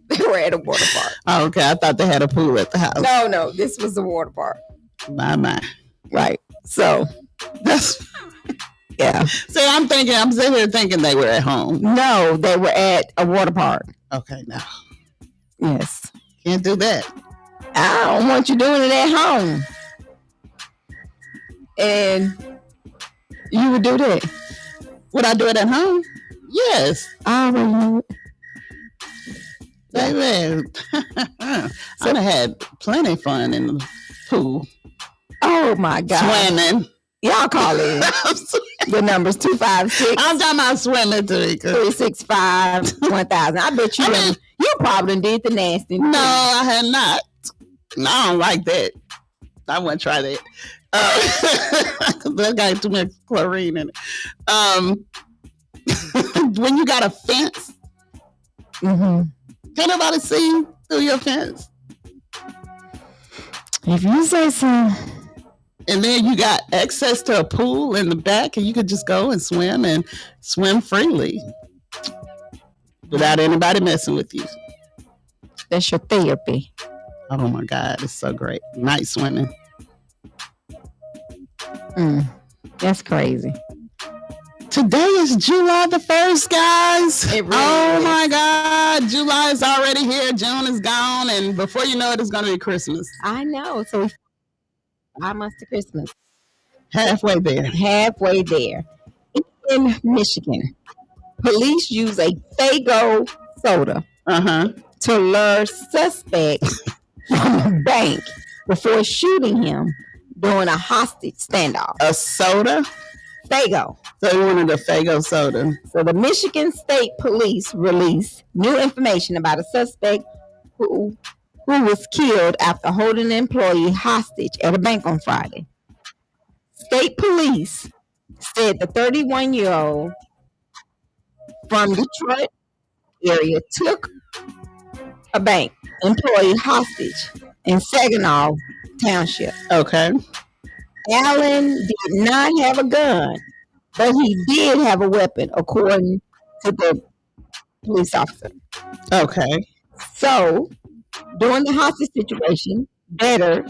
They were at a water park. Oh, okay, I thought they had a pool at the house. No, this was a water park. My. Right. So that's yeah. So I'm sitting here thinking they were at home. No, they were at a water park. Okay, no. Yes. Can't do that. I don't want you doing it at home. And you would do that. Would I do it at home? Yes. I already know it. Baby, I'd have had plenty of fun in the pool. Oh my God. Swimming. Y'all call it. The number's 256. I'm talking about swimming, Tarika. 365 1000. I bet you probably did the nasty. No, I had not. No, I don't like that. I wouldn't try that. That got too much chlorine in it. When you got a fence, can nobody see through your fence? If you say so. And then you got access to a pool in the back, and you could just go and swim freely without anybody messing with you. That's your therapy. Oh my God, it's so great. Night swimming. That's crazy. Today is July the 1st, guys. It really is. My God. July is already here. June is gone. And before you know it, it's going to be Christmas. I know. So 5 months to Christmas. Halfway there. In Michigan, police use a Faygo soda to lure suspects from a bank before shooting him during a hostage standoff. A soda? Faygo. So he wanted a Faygo soda. So the Michigan State Police released new information about a suspect who was killed after holding an employee hostage at a bank on Friday. State police said the 31-year-old from Detroit area took a bank employee hostage in Saginaw Township. Okay. Allen did not have a gun, but he did have a weapon, according to the police officer. Okay. So, during the hostage situation, Better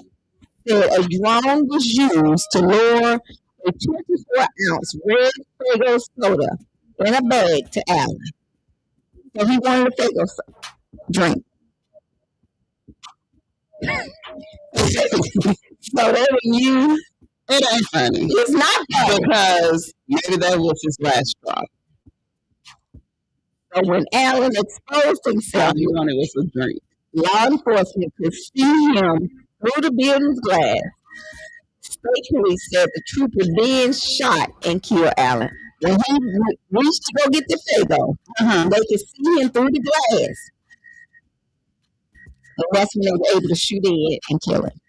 said a drone was used to lure a 24-ounce red Faygo soda in a bag to Allen. So he wanted a Faygo drink. So they would use. It ain't funny. It's not funny. Because maybe that was his last straw. So when Allen exposed himself, he wanted was a drink. Law enforcement could see him through the building's glass. State police said the trooper then shot and killed Allen. When he reached to go get the Faygo, they could see him through the glass. And that's when they were able to shoot in and kill him.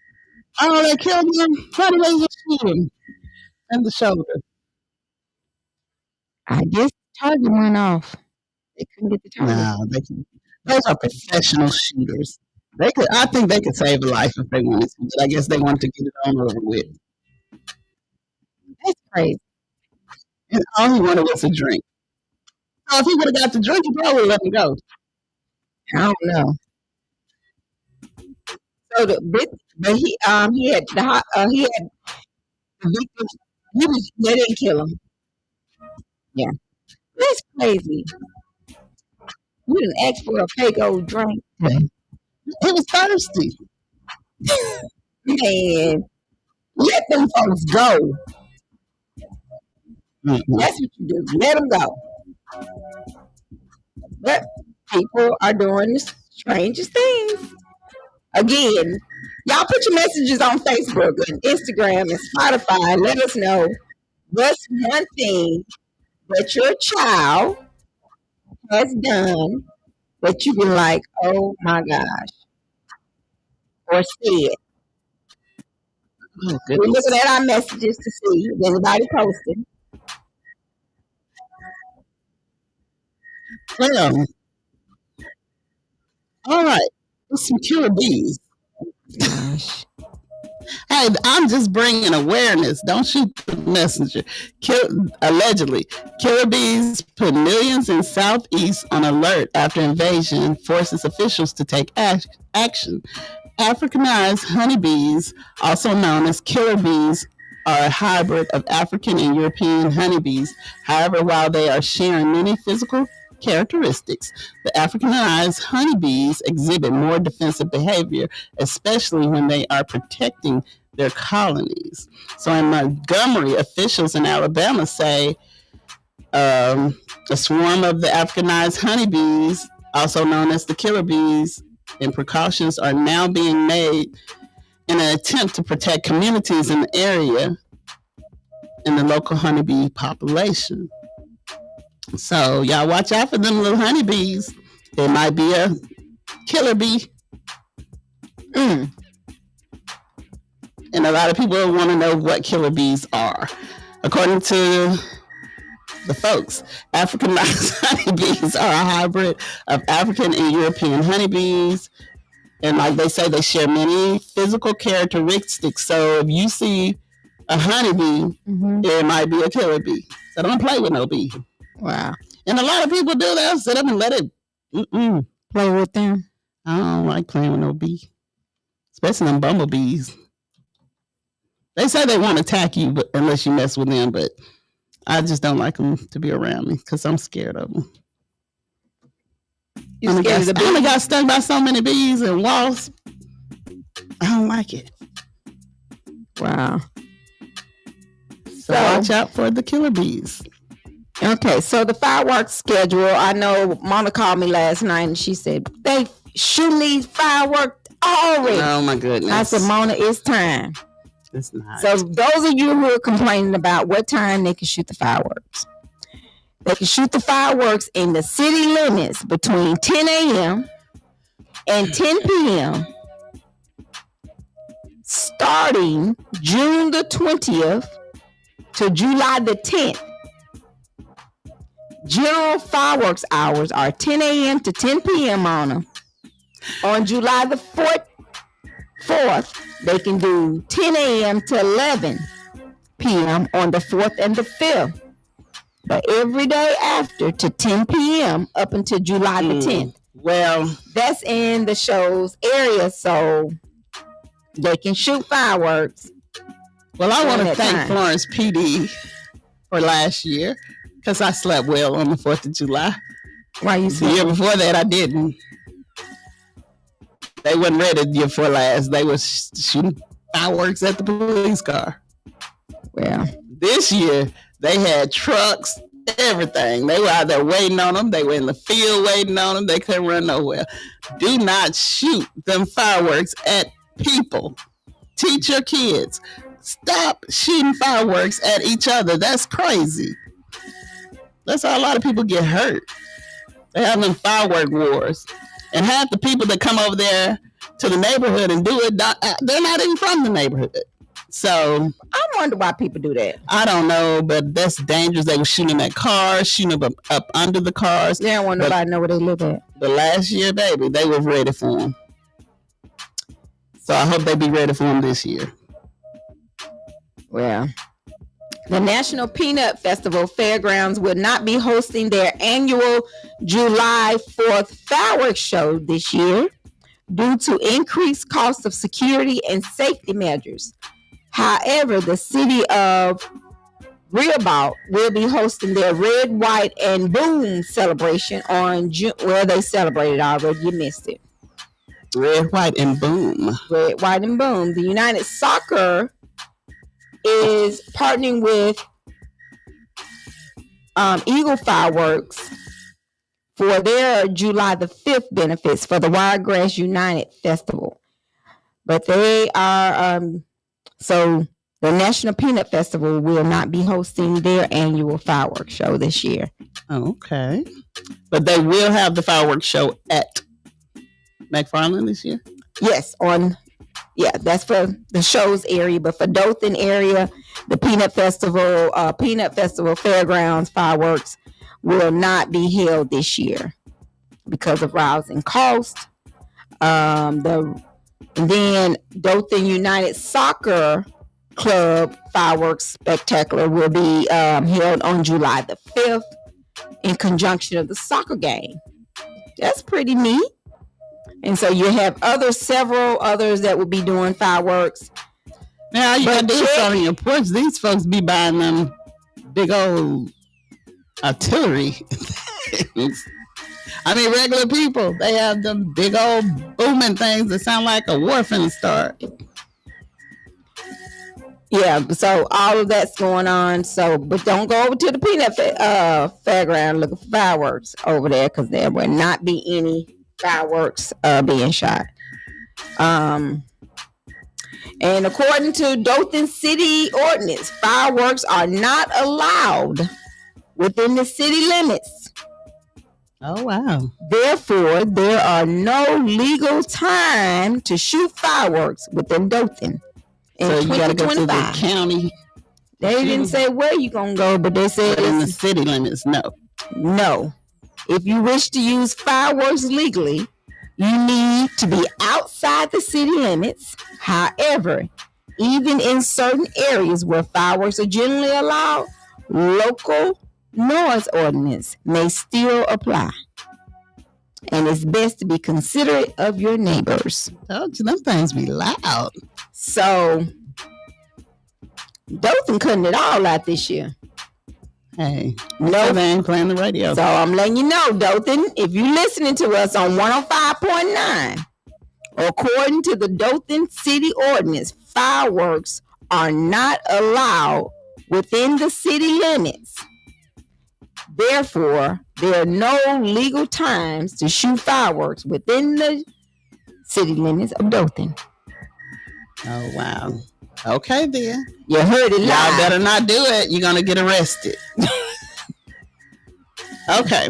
Oh, they killed him? How did they just shoot him? In the shoulder. I guess the target went off. They couldn't get the target. No, those are professional shooters. I think they could save a life if they wanted to, but I guess they wanted to get it on over with. That's crazy. And all he wanted was a drink. So if he would have got the drink, he probably would let him go. I don't know. So he had the victim. They didn't kill him. Yeah, that's crazy. You didn't ask for a fake old drink. He was thirsty. Man, let them folks go. That's what you do. Let them go. But people are doing the strangest things. Again, y'all put your messages on Facebook and Instagram and Spotify. Let us know what's one thing that your child has done that you be like, oh my gosh, or said. Oh, We're goodness. looking at our messages to see if anybody posted. Well, all right. Let's some killer bees. Gosh. Hey, I'm just bringing awareness. Don't shoot the messenger. Allegedly, killer bees put millions in Southeast on alert after invasion forces officials to take action. Africanized honeybees, also known as killer bees, are a hybrid of African and European honeybees. However, while they are sharing many physical characteristics, the Africanized honeybees exhibit more defensive behavior, especially when they are protecting their colonies. So in Montgomery, officials in Alabama say a swarm of the Africanized honeybees, also known as the killer bees, and precautions are now being made in an attempt to protect communities in the area and the local honeybee population. So y'all watch out for them little honeybees. It might be a killer bee. And a lot of people want to know what killer bees are. According to the folks, Africanized honeybees are a hybrid of African and European honeybees. And like they say, they share many physical characteristics. So if you see a honeybee, it might be a killer bee. So don't play with no bee. Wow. And a lot of people do that. Sit up and let it play with them. I don't like playing with no bee, especially them bumblebees. They say they won't attack you, but unless you mess with them. But I just don't like them to be around me because I'm scared of them. I only got stung by so many bees and wasps. I don't like it. Wow. So watch out for the killer bees. Okay, so the fireworks schedule. I know Mona called me last night and she said they shooting these fireworks already. Oh my goodness. I said, Mona, it's time. It's not. So those of you who are complaining about what time they can shoot the fireworks, they can shoot the fireworks in the city limits between 10 a.m. and 10 p.m. starting June the 20th to July the 10th. General fireworks hours are 10 a.m. to 10 p.m. on July the 4th, they can do 10 a.m. to 11 p.m. on the 4th and the 5th. But every day after to 10 p.m. up until July the 10th. Well, that's in the show's area, so they can shoot fireworks. Well, I want to thank Florence PD for last year. Because I slept well on the 4th of July. Why you the year before that, I didn't. They wasn't ready the year before last. They was shooting fireworks at the police car. Well, this year, they had trucks, everything. They were out there waiting on them. They were in the field waiting on them. They couldn't run nowhere. Do not shoot them fireworks at people. Teach your kids. Stop shooting fireworks at each other. That's crazy. That's how a lot of people get hurt. They have them firework wars. And half the people that come over there to the neighborhood and do it, they're not even from the neighborhood. So I wonder why people do that. I don't know, but that's dangerous. They were shooting at cars, shooting up under the cars. They don't want nobody to know where they live at. But last year, baby, they was ready for them. So I hope they be ready for them this year. Well, the National Peanut Festival Fairgrounds will not be hosting their annual July 4th fireworks show this year due to increased costs of security and safety measures. However, the city of Rehoboth will be hosting their Red, White, and Boom celebration on June. Well, they celebrated already. You missed it. Red, White, and Boom. Red, White, and Boom. The United Soccer is partnering with Eagle Fireworks for their July the 5th benefits for the Wiregrass United Festival. But they are, so the National Peanut Festival will not be hosting their annual fireworks show this year. Okay. But they will have the fireworks show at McFarland this year? Yes, that's for the show's area, but for Dothan area, the Peanut Festival Fairgrounds fireworks will not be held this year because of rising cost. Then Dothan United Soccer Club fireworks spectacular will be held on July the 5th in conjunction of the soccer game. That's pretty neat. And so you have several others that will be doing fireworks. Now you got to do something on your porch. These folks be buying them big old artillery. I mean, regular people, they have them big old booming things that sound like a war finna start. Yeah, so all of that's going on. So, but don't go over to the Peanut Fairground looking for fireworks over there, because there will not be any fireworks being shot. And according to Dothan City Ordinance, fireworks are not allowed within the city limits. Oh, wow. Therefore, there are no legal time to shoot fireworks within Dothan. So you got to go to the county. They didn't say where you going to go, but they said in the city limits, no. No. If you wish to use fireworks legally, you need to be outside the city limits. However, even in certain areas where fireworks are generally allowed, local noise ordinance may still apply. And it's best to be considerate of your neighbors. Told you, them things be loud. So, Dothan cutting it all out this year. Hey, no, they ain't playing the radio. So I'm letting you know, Dothan, if you're listening to us on 105.9, according to the Dothan City Ordinance, fireworks are not allowed within the city limits. Therefore, there are no legal times to shoot fireworks within the city limits of Dothan. Oh, wow. Okay, then. You heard it live. Y'all better not do it. You're going to get arrested. Okay.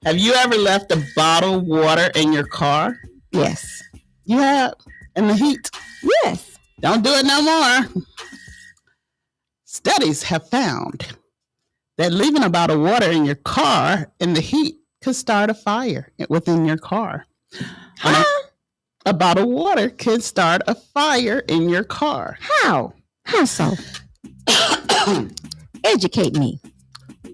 Have you ever left a bottle of water in your car? Yes. You have? In the heat? Yes. Don't do it no more. Studies have found that leaving a bottle of water in your car in the heat could start a fire within your car. Huh? A bottle of water can start a fire in your car. How? How so? Educate me.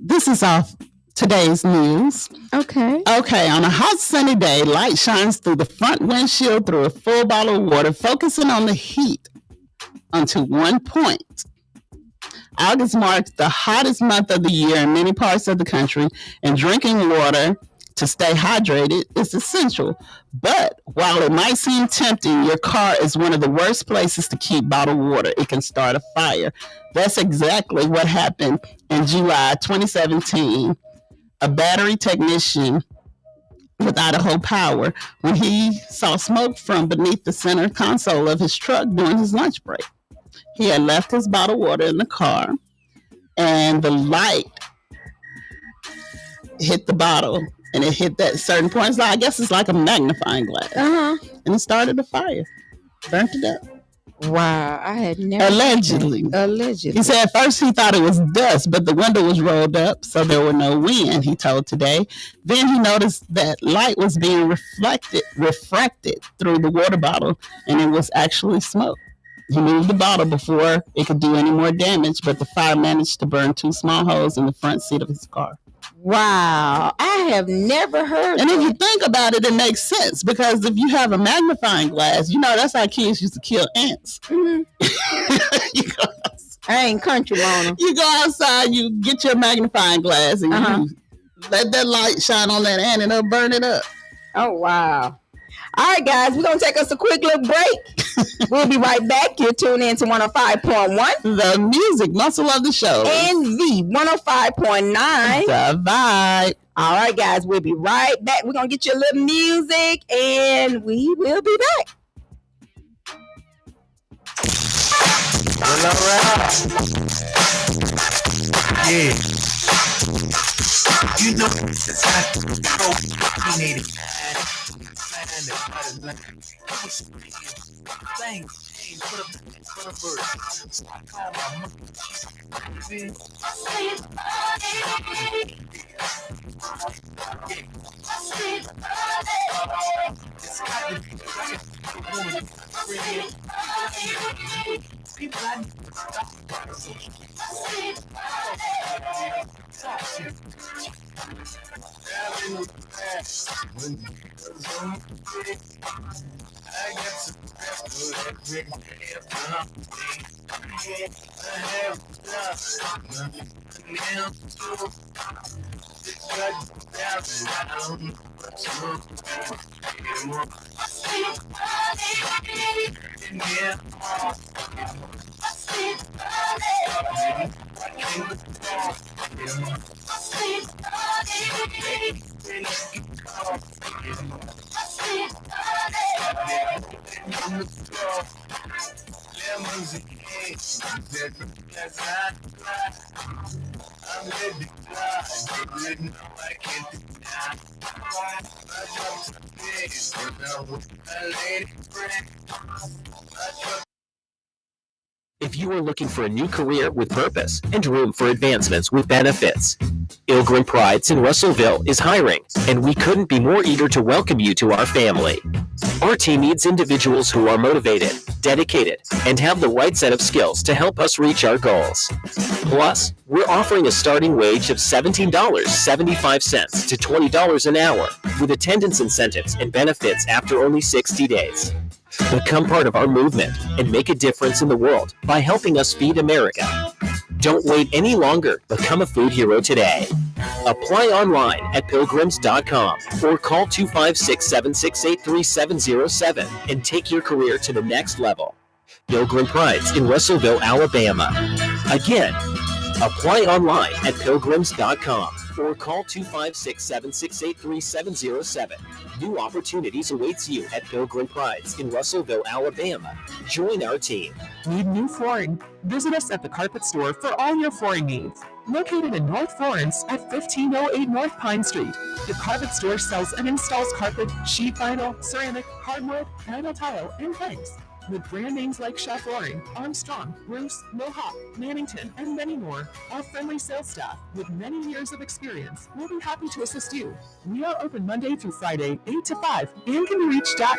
This is off today's news. Okay. Okay, on a hot sunny day, light shines through the front windshield through a full bottle of water, focusing on the heat unto one point. August marks the hottest month of the year in many parts of the country, and drinking water to stay hydrated is essential. But while it might seem tempting, your car is one of the worst places to keep bottled water. It can start a fire. That's exactly what happened in July 2017. A battery technician with Idaho Power, when he saw smoke from beneath the center console of his truck during his lunch break. He had left his bottled water in the car, and the light hit the bottle, and it hit that certain point. It's like, I guess it's like a magnifying glass. Uh-huh. And it started a fire. Burnt it up. Wow, I had never. Allegedly. He said at first he thought it was dust, but the window was rolled up, so there were no wind, he told Today. Then he noticed that light was being refracted through the water bottle, and it was actually smoke. He moved the bottle before it could do any more damage, but the fire managed to burn 2 small holes in the front seat of his car. Wow, I have never heard And that. if you think about it, it makes sense, because if you have a magnifying glass, you know, that's how kids used to kill ants. Mm-hmm. I ain't country, Mona. You go outside, you get your magnifying glass, and you let that light shine on that ant, and it'll burn it up. Oh, wow. All right, guys, we're going to take us a quick little break. We'll be right back. You're tuned in to 105.1. The music muscle of the show. And the 105.9. The vibe. All right, guys, we'll be right back. We're going to get you a little music, and we will be back. Well, all right. Yeah. You know, it's hot. If you are looking for a new career with purpose and room for advancements with benefits, Ilgrim Prides in Russellville is hiring, and we couldn't be more eager to welcome you to our family. Our team needs individuals who are motivated, dedicated, and have the right set of skills to help us reach our goals. Plus, we're offering a starting wage of $17.75 to $20 an hour, with attendance incentives and benefits after only 60 days. Become part of our movement and make a difference in the world by helping us feed America. Don't wait any longer. Become a food hero today. Apply online at pilgrims.com or call 256-768-3707 and take your career to the next level. Ilgrim Prides in Russellville, Alabama. Again, apply online at pilgrims.com or call 256-768-3707. New opportunities awaits you at Pilgrim Prides in Russellville, Alabama. Join our team. Need new flooring? Visit us at the Carpet Store for all your flooring needs. Located in North Florence at 1508 North Pine Street, the Carpet Store sells and installs carpet, sheet vinyl, ceramic, hardwood, vinyl tile, and planks. With brand names like Shaw Flooring, Armstrong, Bruce, Mohawk, Mannington, and many more, our friendly sales staff with many years of experience will be happy to assist you. We are open Monday through Friday, 8 to 5, and can be reached at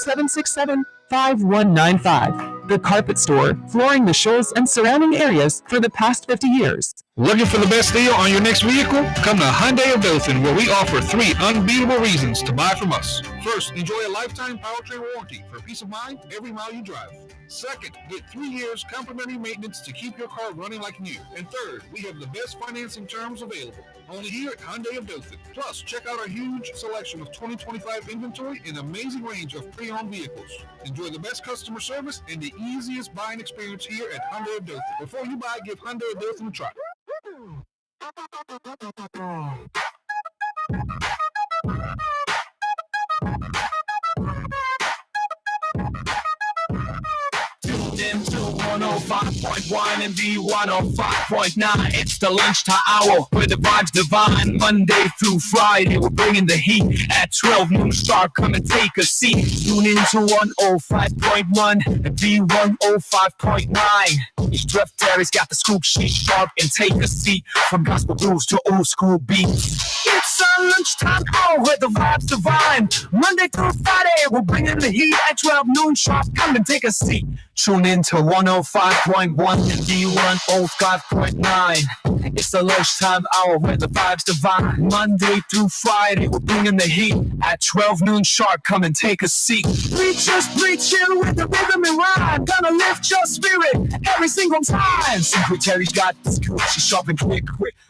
256-767-5195. The Carpet Store, flooring the Shoals and surrounding areas for the past 50 years. Looking for the best deal on your next vehicle? Come to Hyundai of Dothan, where we offer 3 unbeatable reasons to buy from us. First, enjoy a lifetime powertrain warranty for peace of mind every mile you drive. Second, get 3 years complimentary maintenance to keep your car running like new. And third, we have the best financing terms available. Only here at Hyundai of Dothan. Plus, check out our huge selection of 2025 inventory and amazing range of pre-owned vehicles. Enjoy the best customer service and the easiest buying experience here at Hyundai of Dothan. Before you buy, give Hyundai of Dothan a try. Tuned in to 105.1 and the 105.9. It's the lunchtime hour where the vibe's divine. Monday through Friday, we're bringing the heat. At 12 noon sharp, come and take a seat. Tune in to 105.1 and the 105.9. Each Jeff Terry's got the scoop sheet sharp and take a seat. From gospel grooves to old school beats. It's our lunchtime hour where the vibe's divine. Monday through Friday, we're bringing the heat. At 12 noon sharp, come and take a seat. Tune in to 105.1 and the 105.9. It's the lunchtime hour where the vibe's divine. Monday through Friday, we're bringing the heat. At 12 noon sharp, come and take a seat. Preachers preaching with the rhythm and rhyme. Gonna lift your spirit every single time. Secretary's got this cool, she's sharp and quick.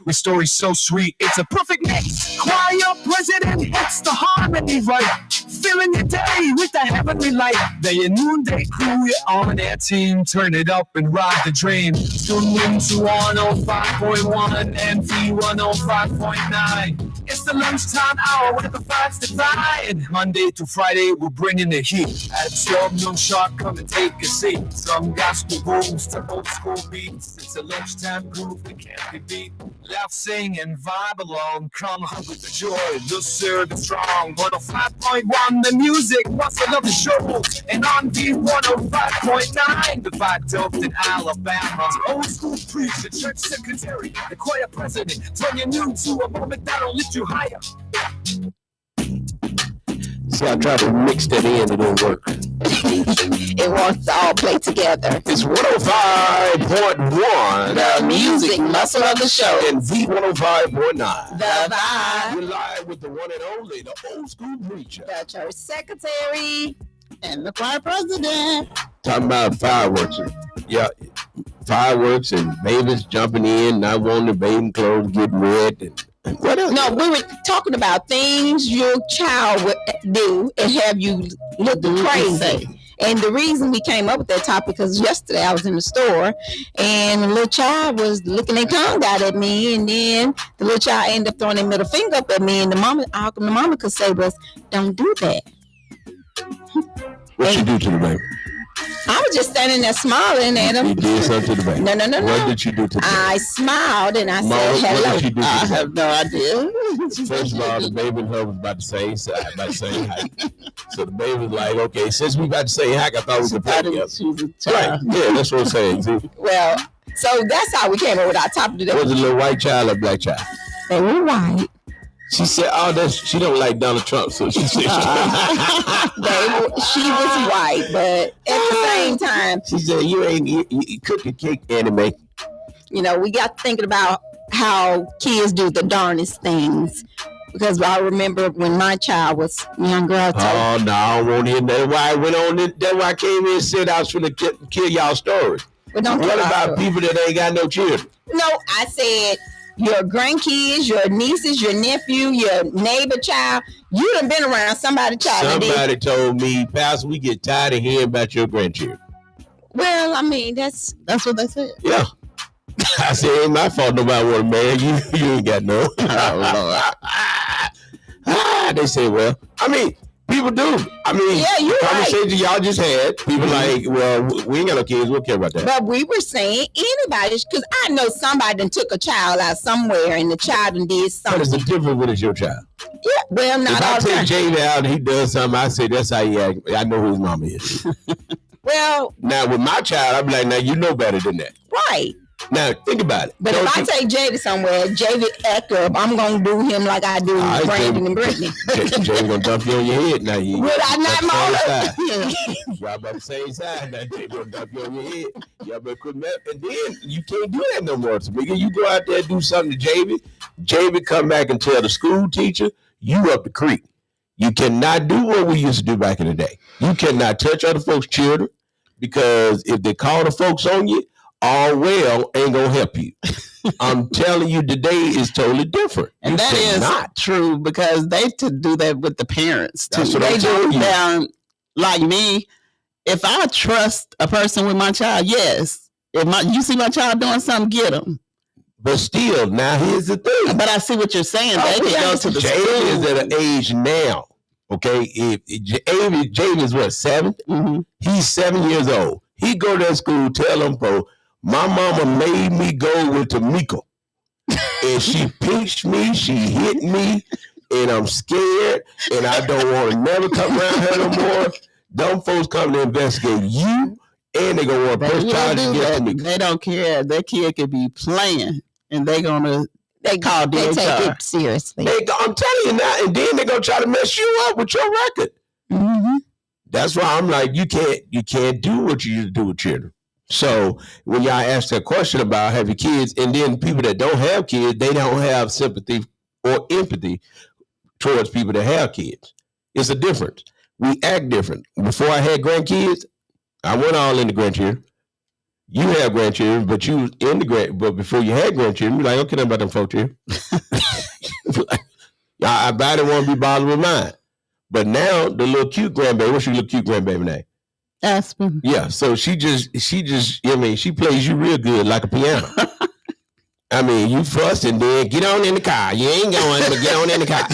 With stories so sweet, it's a perfect mix. Choir president hits the harmony right. Filling your day with the heavenly light. The noonday crew, you're on their team. Turn it up and ride the dream. Tune in to 105.1 and V105.9. It's the lunchtime hour where the vibes divine. Monday to Friday, we're bringing the heat. At 12 noon sharp, come and take a seat. Some gospel booms to old school beats. It's a lunchtime groove that can't be beat. Laugh, sing, and vibe along. Come home with the joy, the serve strong. 105.1, the music, what's another show? And on V105.9, the vibe dope in Alabama. Old school preacher, church secretary, the choir president. Turn your noon to a moment that'll lift you higher. See, I tried to mix that in, it didn't work. It wants to all play together. It's 105.1. The music muscle of the show. And V105.9. The vibe. We're live with the one and only, the old school preacher. The church secretary. And the choir president. Talking about fireworks. Yeah, fireworks and babies jumping in, not wanting the baby clothes getting wet. And what else? No, we were talking about things your child would do and have you look crazy. And the reason we came up with that topic because yesterday I was in the store and the little child was looking their tongue out at me, and then the little child ended up throwing their middle finger up at me, and the mama could say was, "Don't do that." What you do to the baby? I was just standing there smiling at him. You did something to the baby? No. What did you do to the baby? I smiled and I said, "Hello." What did you do to the I baby? have no idea. First of all, the baby and her was about the same side, about the same height. So the baby was like, okay, since we about the same height, I thought we could play together. Right, yeah, that's what I'm saying. See? Well, so that's how we came up with our topic today. Was it a little white child or black child? They were white. She said, she don't like Donald Trump, so she said, She was white, but at the same time, she said, you cook the cake anime. You know, we got thinking about how kids do the darndest things. Because I remember when my child was younger. Oh, no, I don't want to hear that. That's why I went on it. That's why I came in and said I was going to kill y'all story. What about people that ain't got no children? No, I said your grandkids, your nieces, your nephew, your neighbor child. You done been around somebody's child. Somebody told me, Pastor, we get tired of hearing about your grandchildren. Well, I mean, that's what they said. Yeah. I said, it ain't my fault nobody want a man. You ain't got no. They say, well, I mean, people do. I mean, yeah, you're conversation right. Y'all just had. People like, well, we ain't got no kids. We'll care about that. But we were saying anybody, because I know somebody done took a child out somewhere and the child done did something. What is the difference when it's your child? Yeah, well, not all the time. If I take Jamie out and he does something, I say, that's how he act. I know who his mama is. Well. Now, with my child, I'll be like, now, you know better than that. Right. Now, think about it. But if I take Jada somewhere, Jada act up, I'm going to do him like I do Brandon and Brittany. Jada going to dump you on your head now. Would I not mold Y'all about the same side. Now Jada going to dump you on your head. Y'all better quit messing. And then you can't do that no more. Tamika, you go out there and do something to Jamie. Jamie come back and tell the school teacher, you up the creek. You cannot do what we used to do back in the day. You cannot touch other folks' children because if they call the folks on you, all well ain't gonna help you. I'm telling you, today is totally different. And that is not true because they do that with the parents too. That's what they I'm do telling you. down like me. If I trust a person with my child, yes. If you see my child doing something, get them. But still, now here's the thing. But I see what you're saying. They can go to the Jamie school. is at an age now. Okay, if Jamie is what, 7? Mm-hmm. He's 7 years old. He go to that school, tell them, my mama made me go with Tamika. And she pinched me, she hit me, and I'm scared, and I don't want to never come around her no more. Them folks come to investigate you, and they gonna want to press charges against Tamika. They don't care. Their kid could be playing, and they call they DHR. take it seriously. I'm telling you now, and then they gonna try to mess you up with your record. Mm-hmm. That's why I'm like, you can't do what you used to do with children. So when y'all ask that question about having kids, and then people that don't have kids, they don't have sympathy or empathy towards people that have kids. It's a difference. We act different. Before I had grandkids, I went all in the grandchildren. You have grandchildren, but you in the but before you had grandchildren, you're like, okay, nothing about them folk here. I didn't want to be bothered with mine. But now the little cute grandbaby, what's your little cute grandbaby name? Aspen. Yeah, so she just, I mean, she plays you real good like a piano. I mean, you fuss and then get on in the car. You ain't going, but get on in the car.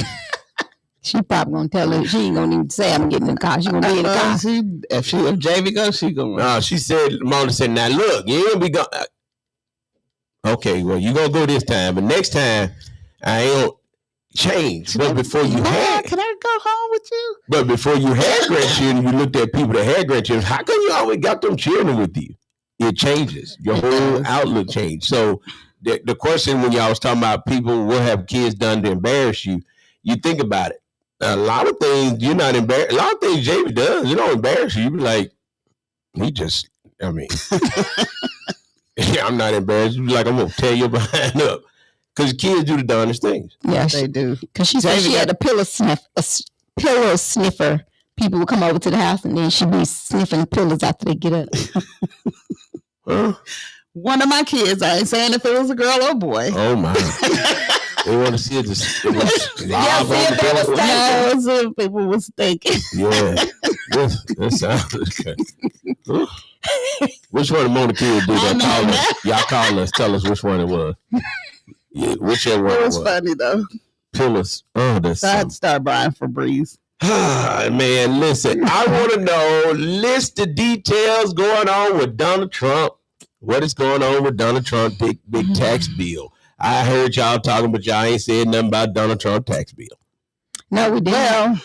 She probably gonna tell her she ain't gonna even say I'm getting in the car. She gonna be in the car. If JV goes, she going. No, she said, Mona said, now look, you ain't gonna be going. Okay, well, you gonna go this time, but next time I ain't gonna change. But before you had, can I go home with you? But before you had grandchildren, you looked at people that had grandchildren. How come you always got them children with you? It changes. Your whole outlook changed. So the question when y'all was talking about people will have kids done to embarrass you, you think about it. A lot of things you're not embarrassed. A lot of things JV does, it don't embarrass you. You be like, he just, I mean, yeah, I'm not embarrassed. You be like, I'm gonna tear your behind up. Because kids do the dumbest things. Yes, They do. because she said she had a pillow sniffer. People would come over to the house and then she'd be sniffing pillows after they get up. Huh? One of my kids, I ain't saying if it was a girl or a boy. Oh my. They want to see it. Live on the No, some people was thinking. Yeah. That sounds good. Which one of Mona kids did that? Call us. Y'all call us. Tell us which one it was. Yeah, whichever one It it was funny though. Pillars. Oh, that's So I had to start buying Febreze. man, listen. I want to know, list the details going on with Donald Trump. What is going on with Donald Trump big tax bill? I heard y'all talking, but y'all ain't said nothing about Donald Trump tax bill. No, we didn't. Well,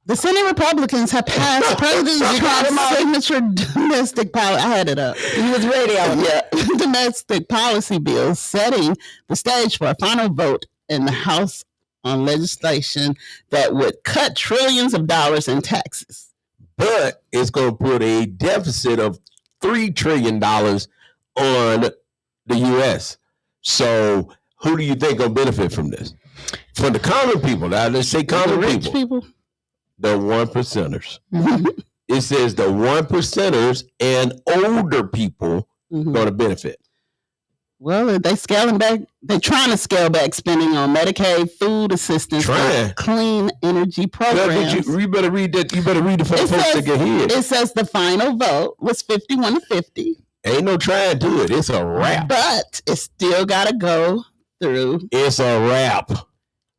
the Senate Republicans have passed President Trump's signature domestic policy. I had it up. He was ready on it. Yeah, domestic policy bill setting the stage for a final vote in the House on legislation that would cut trillions of dollars in taxes. But it's going to put a deficit of $3 trillion on the U.S. So who do you think will benefit from this? For the common people. Now, let's say common Rich people. The 1%ers. It says the 1%ers and older people going to benefit. Well, they scaling back. They're trying to scale back spending on Medicaid, food assistance, for clean energy programs. You better read that. You better read it for the folks that get here. It says the final vote was 51-50. Ain't no trying to do it. It's a wrap. But it still got to go through. It's a wrap.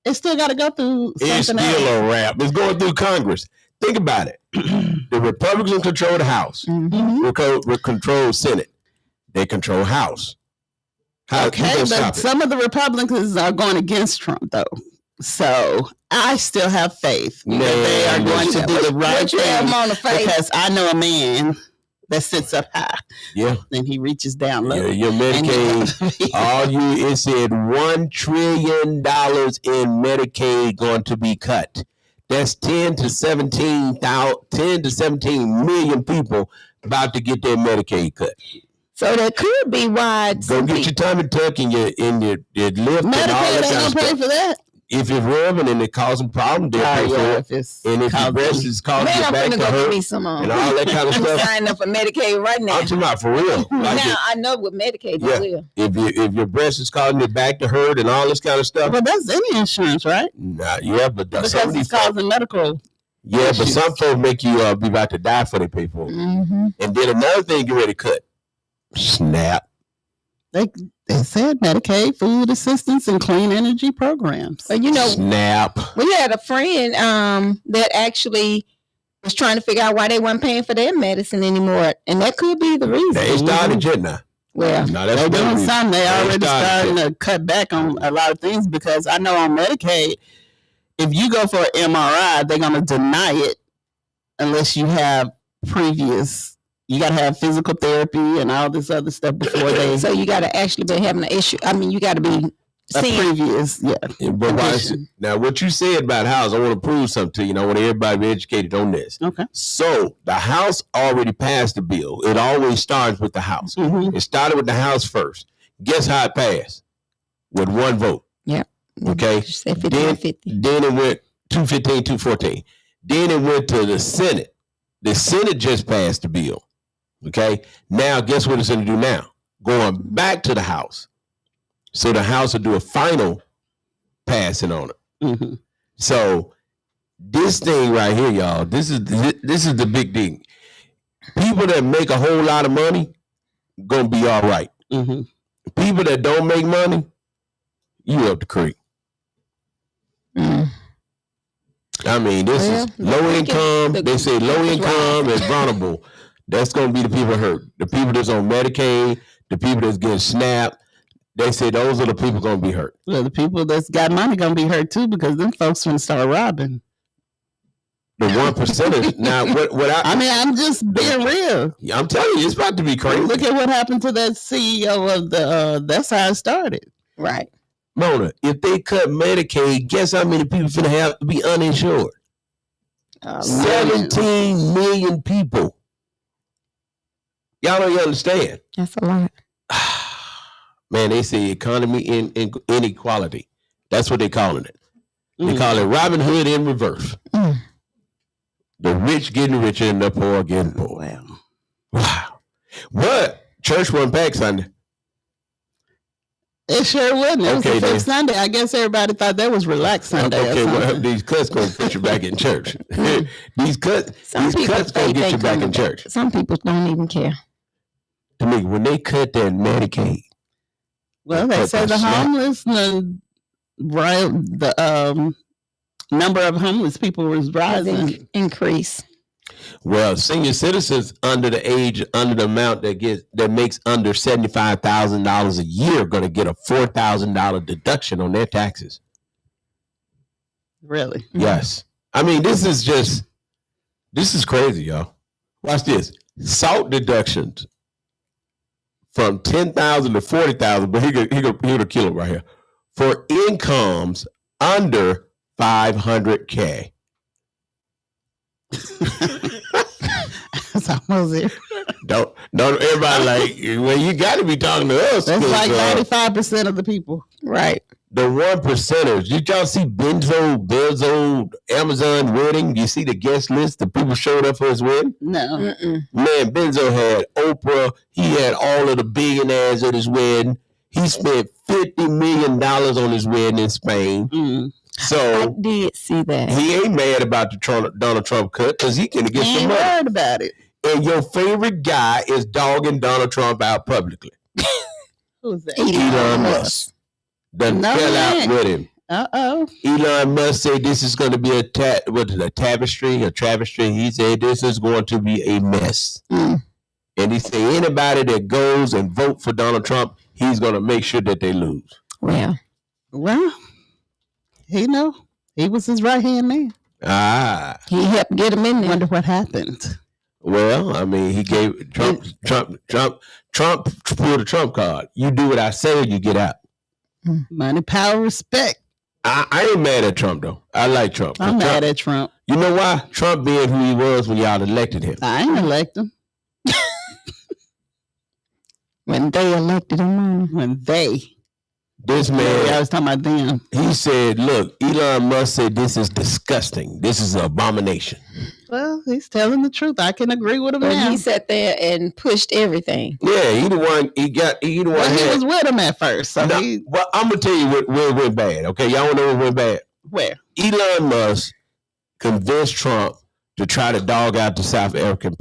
It still got to go through. It's still a wrap. It's going through Congress. Think about it. The Republicans control the House. We control Senate. They control House. Okay, but some of the Republicans are going against Trump, though. So I still have faith that they are going to do the right thing. Because I know a man that sits up high. Yeah. Then he reaches down low. Yeah, your Medicaid, it said $1 trillion in Medicaid going to be cut. That's 10 to 17 million people about to get their Medicaid cut. So that could be why. Go get your tummy tuck and your lift and all that kind of stuff. Pay for that. If it's rubbing and it causing problems, they'll pay for it. And if your breast is causing your back to hurt and all that kind of stuff. I'm signing up for Medicaid right now. I'm talking about for real. Now I know with Medicaid they will. If your breast is causing your back to hurt and all this kind of stuff. Well, that's any insurance, right? Nah, yeah, but because it's causing medical. Yeah, issues. But some folks make you be about to die before they pay for it. And then another thing, get ready to cut. SNAP. They said Medicaid, food assistance, and clean energy programs. But SNAP. We had a friend that actually was trying to figure out why they weren't paying for their medicine anymore, and that could be the reason. They started yet now. Well, they're doing something. They already starting to cut back on a lot of things because I know on Medicaid, if you go for an MRI, they're going to deny it unless you have previous. You got to have physical therapy and all this other stuff before they. So you got to actually be having an issue. I mean, you got to be previous, But now, what you said about House, I want to prove something to you. And I want everybody to be educated on this. Okay. So the House already passed the bill. It always starts with the House. Mm-hmm. It started with the House first. Guess how it passed? With one vote. Yep. Okay. Say 50-50. Then it went 215, 214. Then it went to the Senate. The Senate just passed the bill. Okay. Now, guess what it's going to do now? Going back to the House. So the House will do a final passing on it. Mm-hmm. So this thing right here, y'all, this is the big thing. People that make a whole lot of money gonna be all right. Mm-hmm. People that don't make money, you up the creek. Mm. I mean, this is low income. They say low income and vulnerable. That's gonna be the people hurt. The people that's on Medicaid, the people that's getting SNAP. They say those are the people gonna be hurt. Well, the people that's got money gonna be hurt too, because them folks gonna start robbing. The 1%ers. Now, I mean, I'm just being real. I'm telling you, it's about to be crazy. Look at what happened to that CEO of the. That's how it started. Right. Mona, if they cut Medicaid, guess how many people finna have to be uninsured? 17 million people. Y'all don't understand. That's a lot. Man, they say economy inequality. That's what they're calling it. They call it Robin Hood in reverse. The rich getting richer and the poor getting poor. Wow. What? Church went back Sunday. It sure wasn't. It was a fixed Sunday. I guess everybody thought that was relaxed Sunday. Okay, well, these cuts gonna put you back in church. These cuts gonna get you back in church. Some people don't even care. To me, when they cut that Medicaid. Well, they say the homeless, the number of homeless people was rising. Increase. Well, senior citizens under the amount that makes under $75,000 a year going to get a $4,000 deduction on their taxes. Really? Yes. I mean, this is crazy, y'all. Watch this. SALT deductions from $10,000 to $40,000, but here the killer right here, for incomes under $500K. That's almost it. Don't everybody like, well, you got to be talking to us. That's like 95% of the people. Right. The 1%ers. Did y'all see Benzo Amazon wedding? You see the guest list? The people showed up for his wedding? No. Man, Benzo had Oprah. He had all of the billionaires at his wedding. He spent $50 million on his wedding in Spain. So I did see that. He ain't mad about the Donald Trump cut because he can get some money. Heard about it. And your favorite guy is dogging Donald Trump out publicly. Who's that? Elon Musk. Fell out with him. Elon Musk said this is going to be a travesty. He said this is going to be a mess. And he said anybody that goes and vote for Donald Trump, he's going to make sure that they lose. Well, he was his right hand man. He helped get him in there. Wonder what happened. Well, I mean, he gave Trump pulled the Trump card. You do what I say or you get out. Money, power, respect. I ain't mad at Trump though. I like Trump. I'm mad at Trump. You know why? Trump being who he was when y'all elected him. I ain't elect him. When they elected him. This man, I was talking about them. He said, look, Elon Musk said this is disgusting. This is an abomination. Well, he's telling the truth. I can agree with him now. He sat there and pushed everything. Yeah, he the one. He was with him at first. So well, I'm gonna tell you where it went bad. Okay, y'all wanna know where it went bad? Where? Elon Musk convinced Trump to try to dog out the South African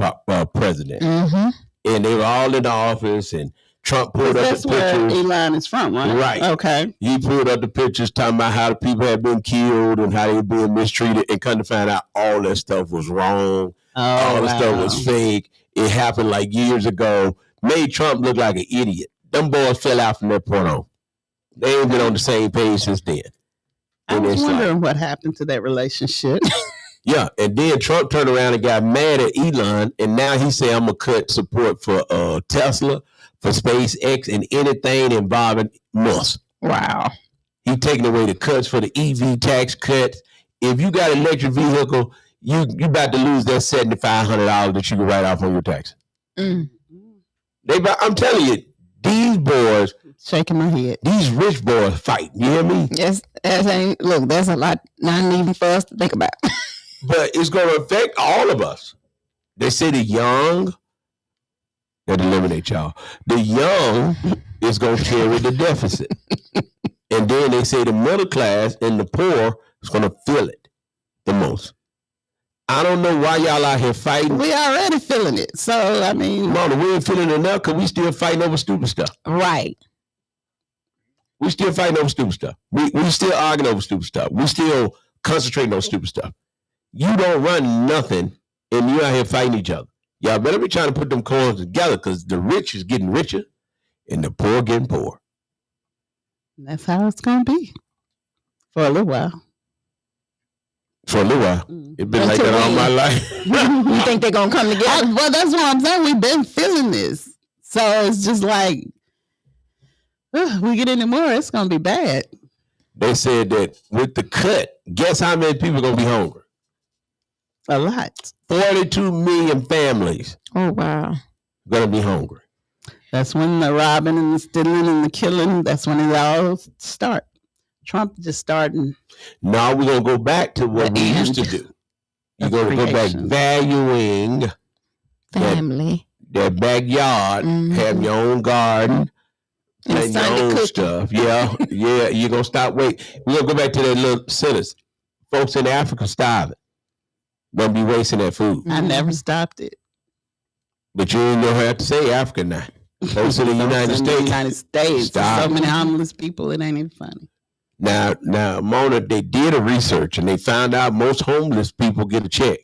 president, and they were all in the office, and Trump pulled up the pictures. That's where Elon is from, right? Right. Okay. He pulled up the pictures talking about how the people had been killed and how they were being mistreated, and come to find out all that stuff was wrong. All that stuff was fake. It happened like years ago. Made Trump look like an idiot. Them boys fell out from that point on. They ain't been on the same page since then. I was wondering what happened to that relationship. Yeah, and then Trump turned around and got mad at Elon, and now he said, I'm going to cut support for Tesla, for SpaceX, and anything involving Musk. Wow. He taking away the cuts for the EV tax cuts. If you got an electric vehicle, you about to lose that $7,500 that you can write off on your tax. Mm. I'm telling you, these boys, Shaking my head. these rich boys fight. You hear me? Yes, look, there's a lot not even for us to think about. But it's going to affect all of us. They say the young, that eliminate y'all. The young is going to carry the deficit. And then they say the middle class and the poor is going to feel it the most. I don't know why y'all out here fighting. We already feeling it. So, I mean. Mona, we ain't feeling it enough because we still fighting over stupid stuff. Right. We still fighting over stupid stuff. We still arguing over stupid stuff. We still concentrating on stupid stuff. You don't run nothing and you out here fighting each other. Y'all better be trying to put them coins together because the rich is getting richer and the poor getting poor. That's how it's going to be for a little while. For a little while. It's been like that all my life. You think they're going to come together? Well, that's what I'm saying. We've been feeling this. So it's just like, we get any more, it's going to be bad. They said that with the cut, guess how many people are going to be hungry? A lot. 42 million families. Oh, wow. Going to be hungry. That's when the robbing and the stealing and the killing, that's when it all start. Trump just starting. Now we're going to go back to what we used to do. You're going to go back valuing family. That backyard, having your own garden, and your own stuff. Yeah, you're going to stop waiting. We're going to go back to that little sentence. Folks in Africa starving. Don't be wasting that food. I never stopped it. But you ain't never have to say Africa now. Folks in the United States. So many homeless people, it ain't even funny. Now, Mona, they did a research and they found out most homeless people get a check.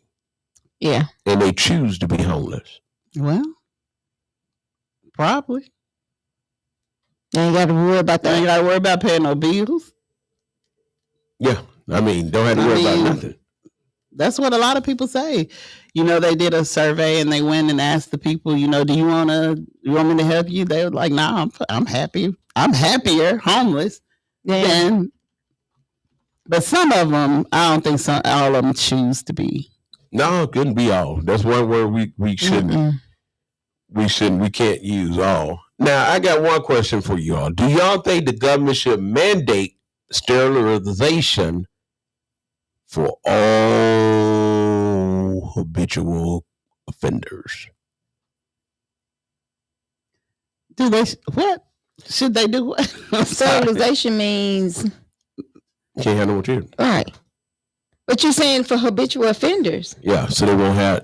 Yeah. And they choose to be homeless. Well, probably. You ain't got to worry about that. You ain't got to worry about paying no bills. Yeah. I mean, don't have to worry about nothing. That's what a lot of people say. You know, they did a survey and they went and asked the people, you know, do you want me to help you? They were like, nah, I'm happy. I'm happier homeless. Yeah. But some of them, I don't think all of them choose to be. No, it couldn't be all. That's one word we shouldn't. We can't use all. Now, I got one question for you all. Do y'all think the government should mandate sterilization for all habitual offenders? Do they? What should they do? What? Sterilization means can't have no more children. Right. But you're saying for habitual offenders? Yeah, so they won't have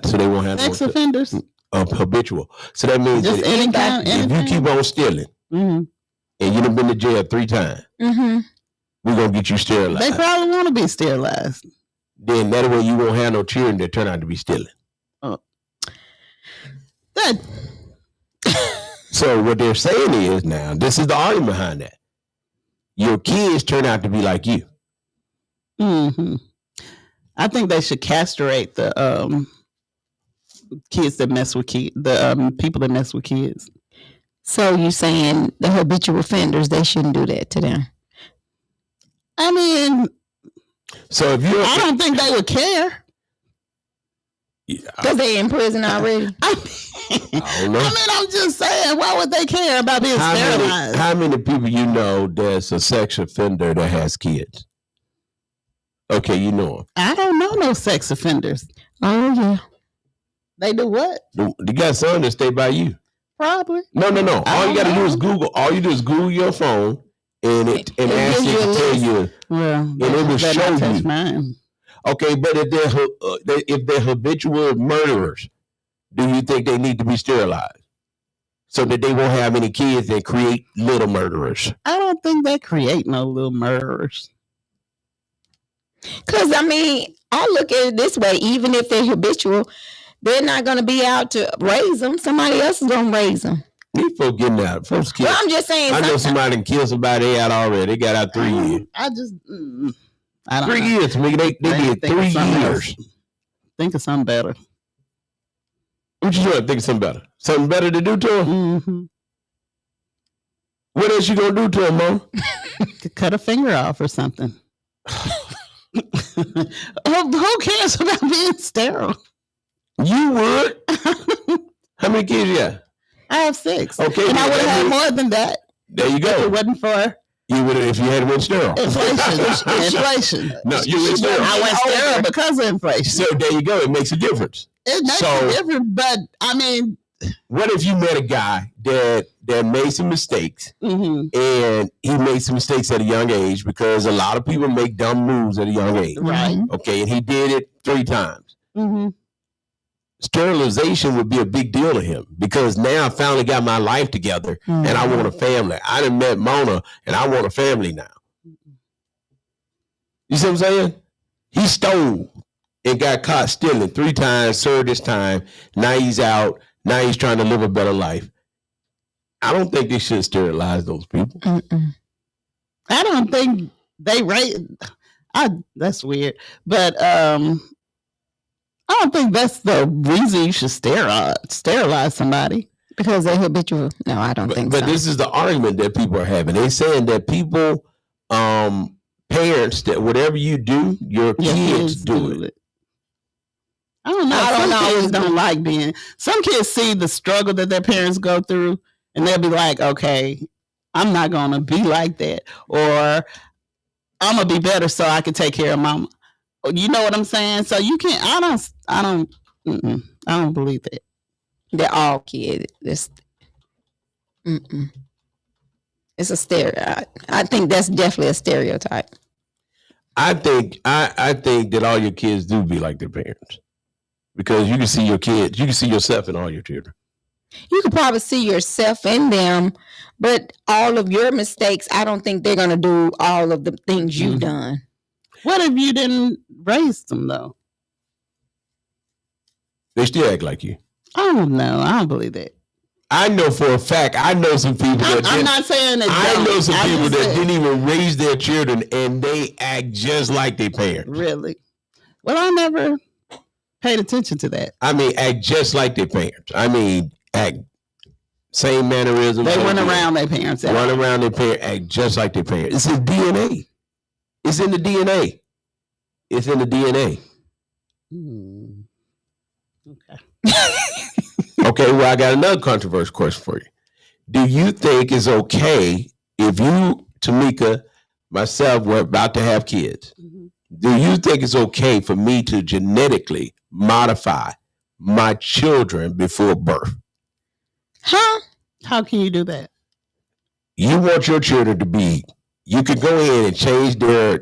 sex offenders. Habitual. So that means just that if you keep on stealing and you done been to jail 3 times, we're gonna get you sterilized. They probably want to be sterilized. Then that way you won't have no children that turn out to be stealing. Oh. So what they're saying is now, this is the argument behind that. Your kids turn out to be like you. I think they should castrate the kids that mess with kids, the people that mess with kids. So you saying the habitual offenders, they shouldn't do that to them? I mean, so if I don't think they would care. Because they in prison already. I don't know. I mean, I'm just saying, why would they care about being sterilized? How many people you know that's a sex offender that has kids? Okay, you know them. I don't know no sex offenders. Oh, yeah. They do what? You got some that stay by you. Probably. No. All you got to do is Google. All you do is Google your phone and ask it to tell you. Well, and it will show you. Mine. Okay, but if they're habitual murderers, do you think they need to be sterilized so that they won't have any kids and create little murderers? I don't think they create no little murderers. Because, I mean, I look at it this way. Even if they're habitual, they're not going to be out to raise them. Somebody else is going to raise them. These folks getting out. Folks kill. Well, I'm just saying. I know somebody that killed somebody out already. They got out 3 years. I don't 3 know. years. They did 3 years. Think of something better. What you doing? Think of something better. Something better to do to them? What else you gonna do to him, Mom? To cut a finger off or something. Who cares about being sterile? You would. How many kids you got? I have 6. Okay, and I would have had that more than that There you if go. it wasn't for You would have if you had been sterile. inflation. No, you went sterile. I went sterile because of inflation. So there you go. It makes a difference. It makes So- a difference, but I mean, What if you met a guy that made some mistakes mhm, and he made some mistakes at a young age because a lot of people make dumb moves at a young age. right. Okay, and he did it 3 times. Mm-hmm. Sterilization would be a big deal to him because now I finally got my life together and I want a family. I done met Mona and I want a family now. You see what I'm saying? He stole and got caught stealing 3 times, served his time. Now he's out. Now he's trying to live a better life. I don't think they should sterilize those people. I don't think they rate. That's weird, but I don't think that's the reason you should sterilize somebody. Because they habitual. No, I don't think But so. this is the argument that people are having. They're saying that people, parents, that whatever you do, your kids do it. I don't know. I don't Some always kids don't like being. Some kids see the struggle that their parents go through, and they'll be like, "Okay, I'm not gonna be like that," or "I'm gonna be better so I can take care of mama." You know what I'm saying? So you can't. I don't believe that. They're all kids. It's a stereotype. I think that's definitely a stereotype. I think that all your kids do be like their parents because you can see your kids, you can see yourself in all your children. You could probably see yourself in them, but all of your mistakes, I don't think they're gonna do all of the things you've done. What if you didn't raise them though? They still act like you. I don't know. I don't believe that. I know for a fact. I know some people that I'm not saying that. I know some people that didn't. didn't even raise their children and they act just like their parents. Really? Well, I never paid attention to that. I mean, act just like their parents. I mean, act same mannerisms. They went around their parents. Run around their parents, act just like their parents. It's in DNA. It's in the DNA. It's in the DNA. Okay. Okay, well, I got another controversial question for you. Do you think it's okay if you, Tamika, myself, were about to have kids? Do you think it's okay for me to genetically modify my children before birth? Huh? How can you do that? You want your children to be, you can go in and change their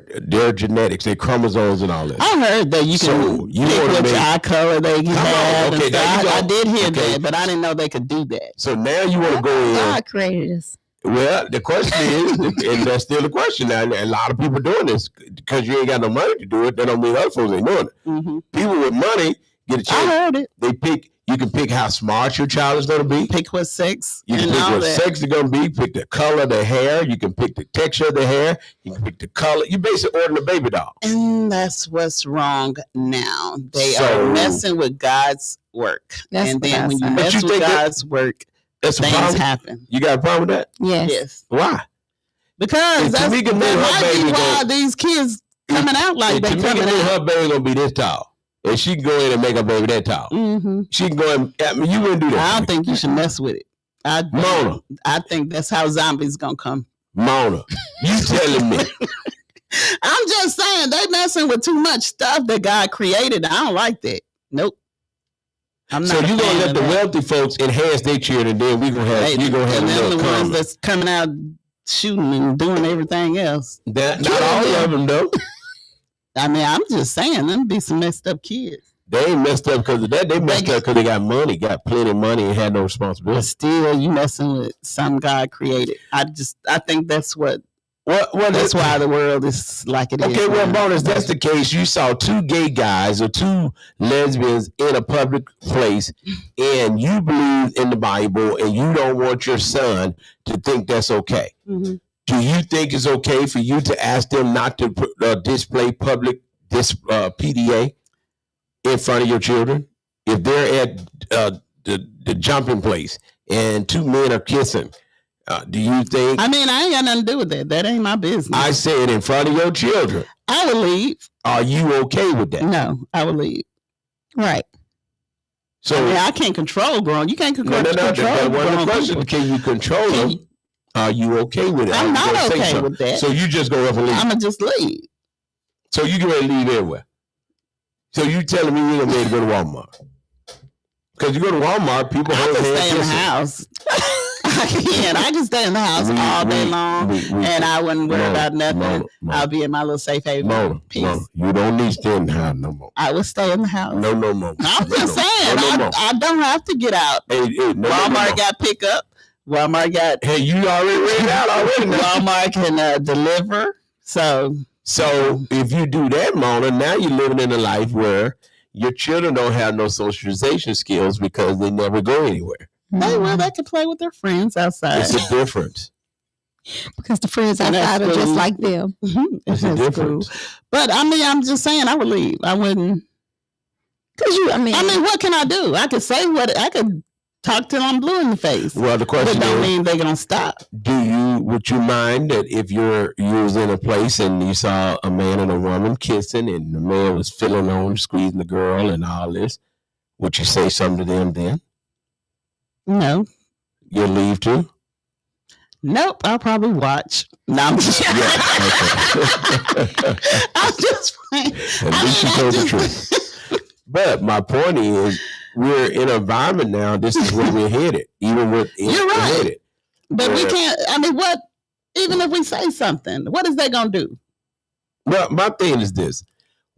genetics, their chromosomes and all that. I heard that you So, can you pick wanna which make- eye color they can Come on, have. okay, and there you stuff. go. I did hear Okay. that, but I didn't know they could do that. So now you want to go in. God created us. Well, the question is, and that's still the question now, and a lot of people doing this because you ain't got no money to do it. That don't mean other folks ain't doing it. Mm-hmm. People with money get a I chance. heard it. They pick. You can pick how smart your child is going to be. Pick what sex You can and pick all what that. sex they're going to be. Pick the color of their hair. You can pick the texture of the hair. You can pick the color. You basically ordering a baby doll. And that's what's wrong now. They So- are messing with God's work. That's and what then I when you said. But mess you with think that- God's work, That's a things problem. happen. You got a problem with that? Yes. Yes. Why? Because If that's, Tamika that knew her might be baby why go- these kids coming out like If they Tamika coming knew out. her baby going to be this tall, and she can go in and make her baby that tall. Mm-hmm. She can go in. I mean, you wouldn't do that. I don't think you should mess with it. Mona. I think that's how zombies gonna come. Mona, you telling me? I'm just saying they messing with too much stuff that God created. I don't like that. Nope. I'm So not. you a gonna fan let of the that. wealthy folks enhance their children, then we gonna have you gonna have and a then little the ones comment. that's coming out shooting and doing everything else. Not all of them though. I mean, I'm just saying, them be some messed up kids. They ain't messed up because of that. They messed up because they got money, got plenty of money, and had no But responsibility. still, you messing with some God created. I think that's what. Well, That's why the world is like it is. Okay, well, now. bonus. That's the case. You saw 2 gay guys or 2 lesbians in a public place, and you believe in the Bible, and you don't want your son to think that's okay. Mhm. Do you think it's okay for you to ask them not to display public PDA in front of your children? If they're at the jumping place and 2 men are kissing, Do you think? I mean, I ain't got nothing to do with that. That ain't my business. I said in front of your children. I would leave. Are you okay with that? No, I would leave. Right. So I can't control grown. You can't control. But one of grown the questions: can you control them? Are you okay with it? I'm not okay with that. So you just go up and leave. I'm gonna just leave. So you get ready to leave everywhere. So you telling me you ain't gonna be able to go to Walmart? Because you go to Walmart, people hold hands. Stay in the house. I can stay in the house all day long, and I wouldn't worry about nothing. I'll be in my little safe haven. Peace. You don't need to stay in the house no more. I would stay in the house. No more. I'm just saying, I don't have to get out. Walmart got pickup. Walmart got. Hey, you already read out already. Walmart can deliver. So if you do that, Mona, now you're living in a life where your children don't have no socialization skills because they never go anywhere. They can play with their friends outside. It's a difference. Because the friends outside are just like them. It's a difference. But I mean, I'm just saying I would leave. I wouldn't. I mean, what can I do? I could say I could talk till I'm blue in the face. Well, the question but don't is, mean they're gonna stop. Would you mind that if you was in a place and you saw a man and a woman kissing and the man was feeling on, squeezing the girl and all this, would you say something to them then? No. You'll leave too? Nope, I'll probably watch. No, I'm just I'm just playing. At least you told the truth. But my point is, we're in an environment now. This is where we're headed. Even with you're right. Headed. But we can't. I mean, what? Even if we say something, what is that gonna do? Well, my thing is this: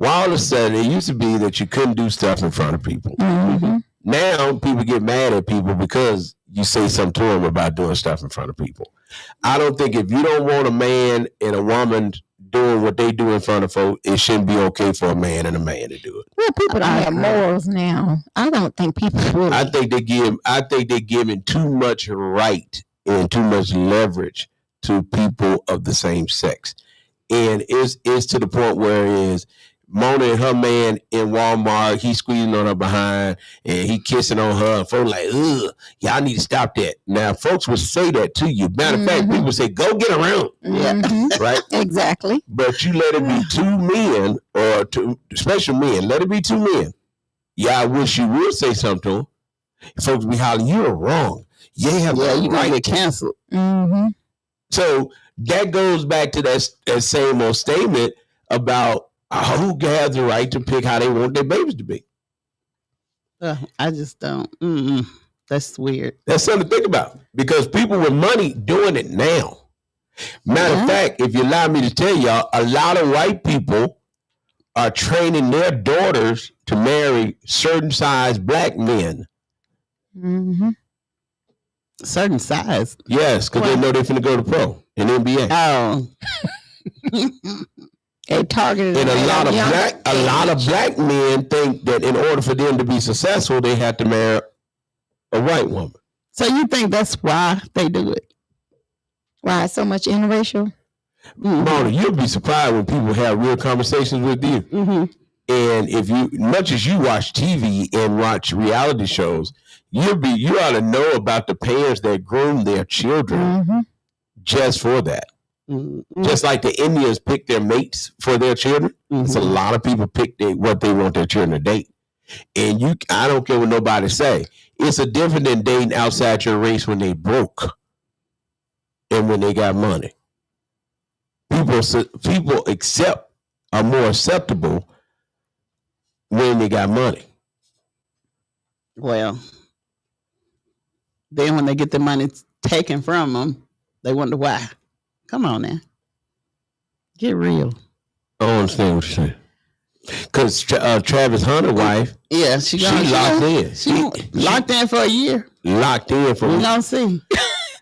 all of a sudden, it used to be that you couldn't do stuff in front of people. Mm-hmm. Now people get mad at people because you say something to them about doing stuff in front of people. I don't think if you don't want a man and a woman doing what they do in front of folks, it shouldn't be okay for a man and a man to do it. Well, people don't have morals now. I don't think people really. I think they're giving too much right and too much leverage to people of the same sex. And it's to the point where it is Mona and her man in Walmart, he's squeezing on her behind and he kissing on her. And folks like, ugh, y'all need to stop that. Now, folks would say that to you. Matter of fact, people say, go get around. Yeah. Right? Exactly. But you let it be two men or two special men. Let it be two men. Yeah, I wish you would say something to them. Folks be hollering, you're wrong. You have you might get canceled. Mm-hmm. So that goes back to that same old statement about who has the right to pick how they want their babies to be. I just don't. That's weird. That's something to think about because people with money doing it now. Matter of fact, if you allow me to tell y'all, a lot of white people are training their daughters to marry certain size black men. Mm-hmm. Certain size? Yes, because they know they're finna go to pro in NBA. Oh. They targeted. And a lot of black men think that in order for them to be successful, they have to marry a white woman. So you think that's why they do it? Why so much interracial? Mona, you'll be surprised when people have real conversations with you. Mm-hmm. And if you, much as you watch TV and watch reality shows, you ought to know about the parents that groom their children just for that. Mm-hmm. Just like the Indians pick their mates for their children, it's a lot of people pick what they want their children to date. And I don't care what nobody say. It's a different than dating outside your race when they broke and when they got money. People are more acceptable when they got money. Well, then when they get the money taken from them, they wonder why. Come on now. Get real. I don't understand what you're saying. Because Travis Hunter's wife, she locked in. She locked in for a year. Locked in for. We don't see.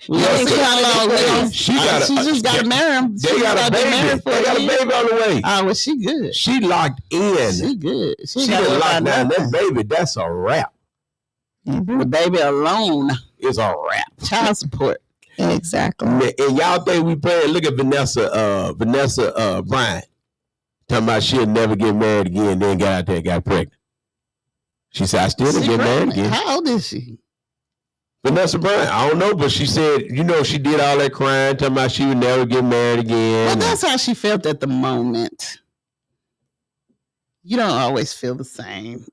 We don't see how long. She just got to marry him. They got a baby. They got a baby on the way. Oh, well, she good. She locked in. She good. She got locked down. That baby, that's a wrap. The baby alone is a wrap. Child support. Exactly. And y'all think we playing? Look at Vanessa Bryant talking about she'll never get married again. Then got out there and got pregnant. She said, "I still didn't get married again." How old is she? Vanessa Bryant, I don't know, but she said, she did all that crying, talking about she would never get married again. Well, that's how she felt at the moment. You don't always feel the same.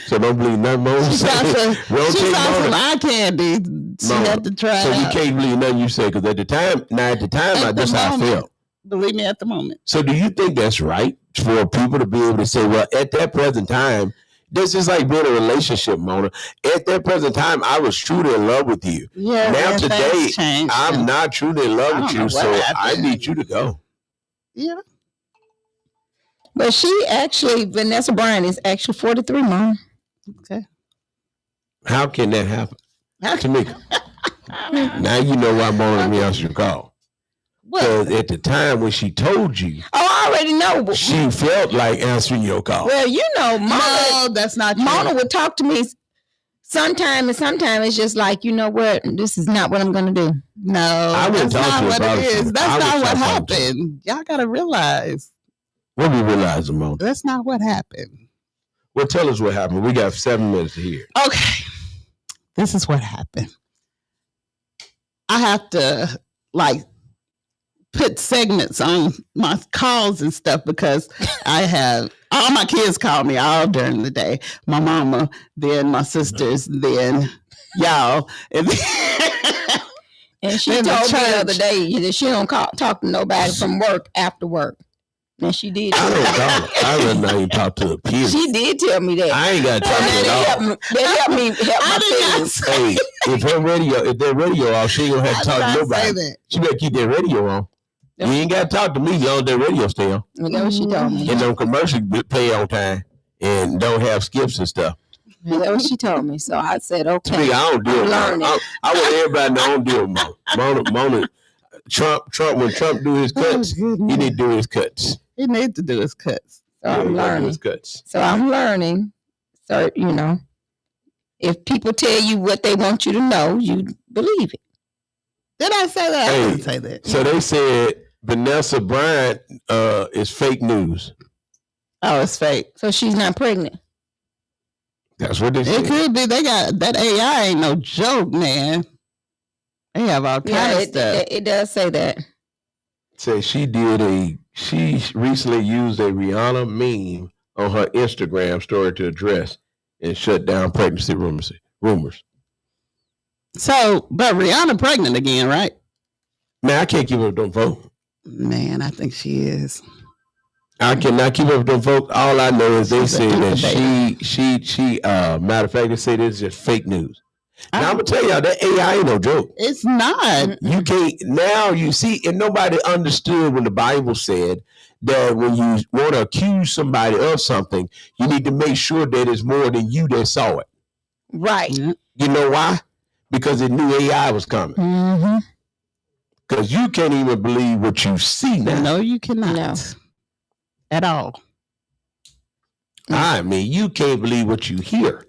So don't believe nothing Mona She got said. some eye candy. She had to try So it you out. can't believe nothing you say, because at the time, that's how I felt. Believe me, at the moment. So do you think that's right for people to be able to say, well, at that present time, this is like being in a relationship, Mona. At that present time, I was truly in love with you. Yeah. Now today, changed. I'm not truly in love with you, so I need you to go. Yeah. But Vanessa Bryant is actually 43, Mom. Okay. How can that happen? Tamika. Now you know why Mona me answer your call. Because at the time when she told you, I already know. She felt like answering your call. Well, Mona. No, that's not true. Mona would talk to me sometime, and sometimes it's like, you know what? This is not what I'm going to do. No, I that's wouldn't talk not to her what about it it. is. I That's would not what stop talking to her. happened. Y'all got to realize. What we realize, Mona? That's not what happened. Well, tell us what happened. We got 7 minutes to hear. Okay. This is what happened. I have to put segments on my calls and stuff because I have all my kids call me all during the day. My mama, then my sisters, then y'all. And she then told me the church. other day that she don't talk to nobody from work after work. And she did. I don't call her. I rather not even talk to her, period. She did tell me that. I ain't got to talk to her at all. That helped me help my feelings. Hey, if that radio off, she ain't gonna have to talk to nobody. She better keep that radio on. You ain't got to talk to me. You on that radio stay on. Well, that's what she told me. And them commercials play on time and don't have skips and stuff. That's what she told me. So I said, okay. To me, I don't deal with learning. Mona. I want everybody to know I don't deal with Mona. Trump, when Trump do his cuts, he need to do his cuts. He need to do his cuts. So I'm learning. So I'm learning. So, if people tell you what they want you to know, you believe it. Did I say that? Hey, I didn't say that. So they said Vanessa Bryant is fake news. Oh, it's fake. So she's not pregnant. That's what they said. It could be. They got that AI ain't no joke, man. They have all kinds of stuff. It does say that. Say she recently used a Rihanna meme on her Instagram story to address and shut down pregnancy rumors. So, but Rihanna pregnant again, right? Man, I can't keep up with them folks. Man, I think she is. I cannot keep up with them folks. All I know is they say that she matter of fact, they say this is just fake news. Now I'm gonna tell y'all that AI ain't no joke. It's not. You can't now you see, and nobody understood when the Bible said that when you want to accuse somebody of something, you need to make sure that it's more than you that saw it. Right. You know why? Because it knew AI was coming. Mm-hmm. Because you can't even believe what you see now. No, you cannot. No. At all. I mean, you can't believe what you hear.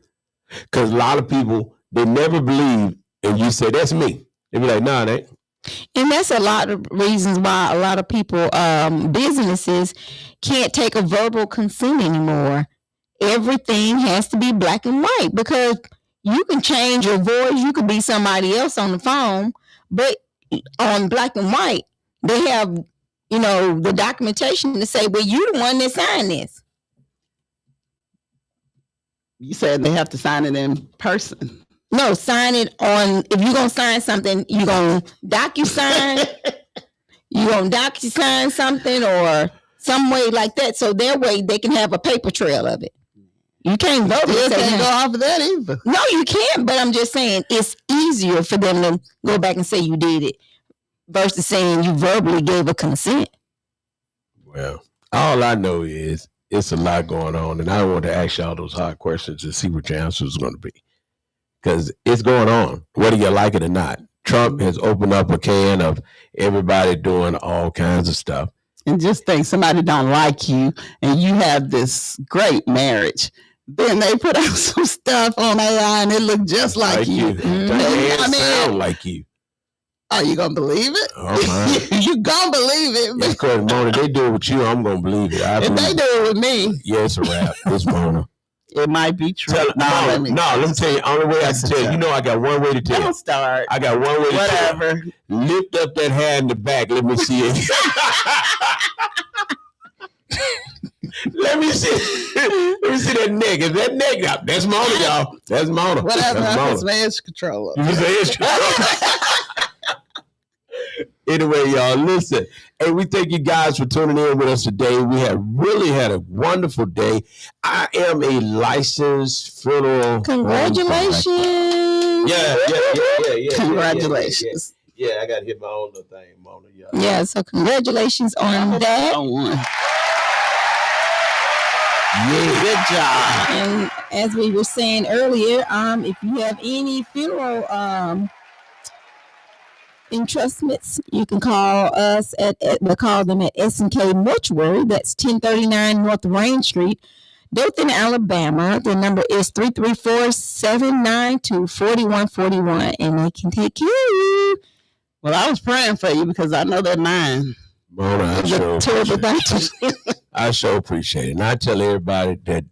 Because a lot of people, they never believe, and you say, that's me. They be like, nah, it ain't. And that's a lot of reasons why a lot of people, businesses can't take a verbal consent anymore. Everything has to be black and white because you can change your voice. You could be somebody else on the phone, but on black and white, they have, the documentation to say, well, you the one that signed this. You said they have to sign it in person. No, sign it on, if you're going to sign something, you're going to DocuSign, something or some way like that. So that way they can have a paper trail of it. You can't vote. You can't go off of that either. No, you can't. But I'm just saying it's easier for them to go back and say you did it versus saying you verbally gave a consent. Well, all I know is it's a lot going on, and I want to ask y'all those hard questions and see what your answer is going to be. Because it's going on, whether you like it or not. Trump has opened up a can of everybody doing all kinds of stuff. And just think somebody don't like you and you have this great marriage. Then they put out some stuff on AI and it looked just like you. That sound like you. Are you going to believe it? Oh, my. You going to believe it. It's because Mona, they do it with you, I'm going to believe it. If they do it with me. Yeah, it's a wrap. It's Mona. It might be true. Let me tell you. Only way I can tell you. You know, I got one way to tell you. Don't start. I got one way to Whatever. tell you. Lift up that hand in the back. Let me see it. Let me see that neck. Is that neck up? That's Mona, y'all. That's Mona. Whatever. That's That's edge controller. Anyway, y'all, listen. Hey, we thank you guys for tuning in with us today. We have really had a wonderful day. I am a licensed funeral. Congratulations. Yeah. Congratulations. Yeah, I got to hit my own little thing, Mona. Yeah, so congratulations on that. Yeah, good job. And as we were saying earlier, if you have any funeral entrustments, you can call us we'll call them at S&K Mortuary. That's 1039 North Rain Street, Dothan, Alabama. The number is 334-792-4141, and they can take care of you. Well, I was praying for you because I know they're mine. Mona, I sure appreciate it. And I tell everybody that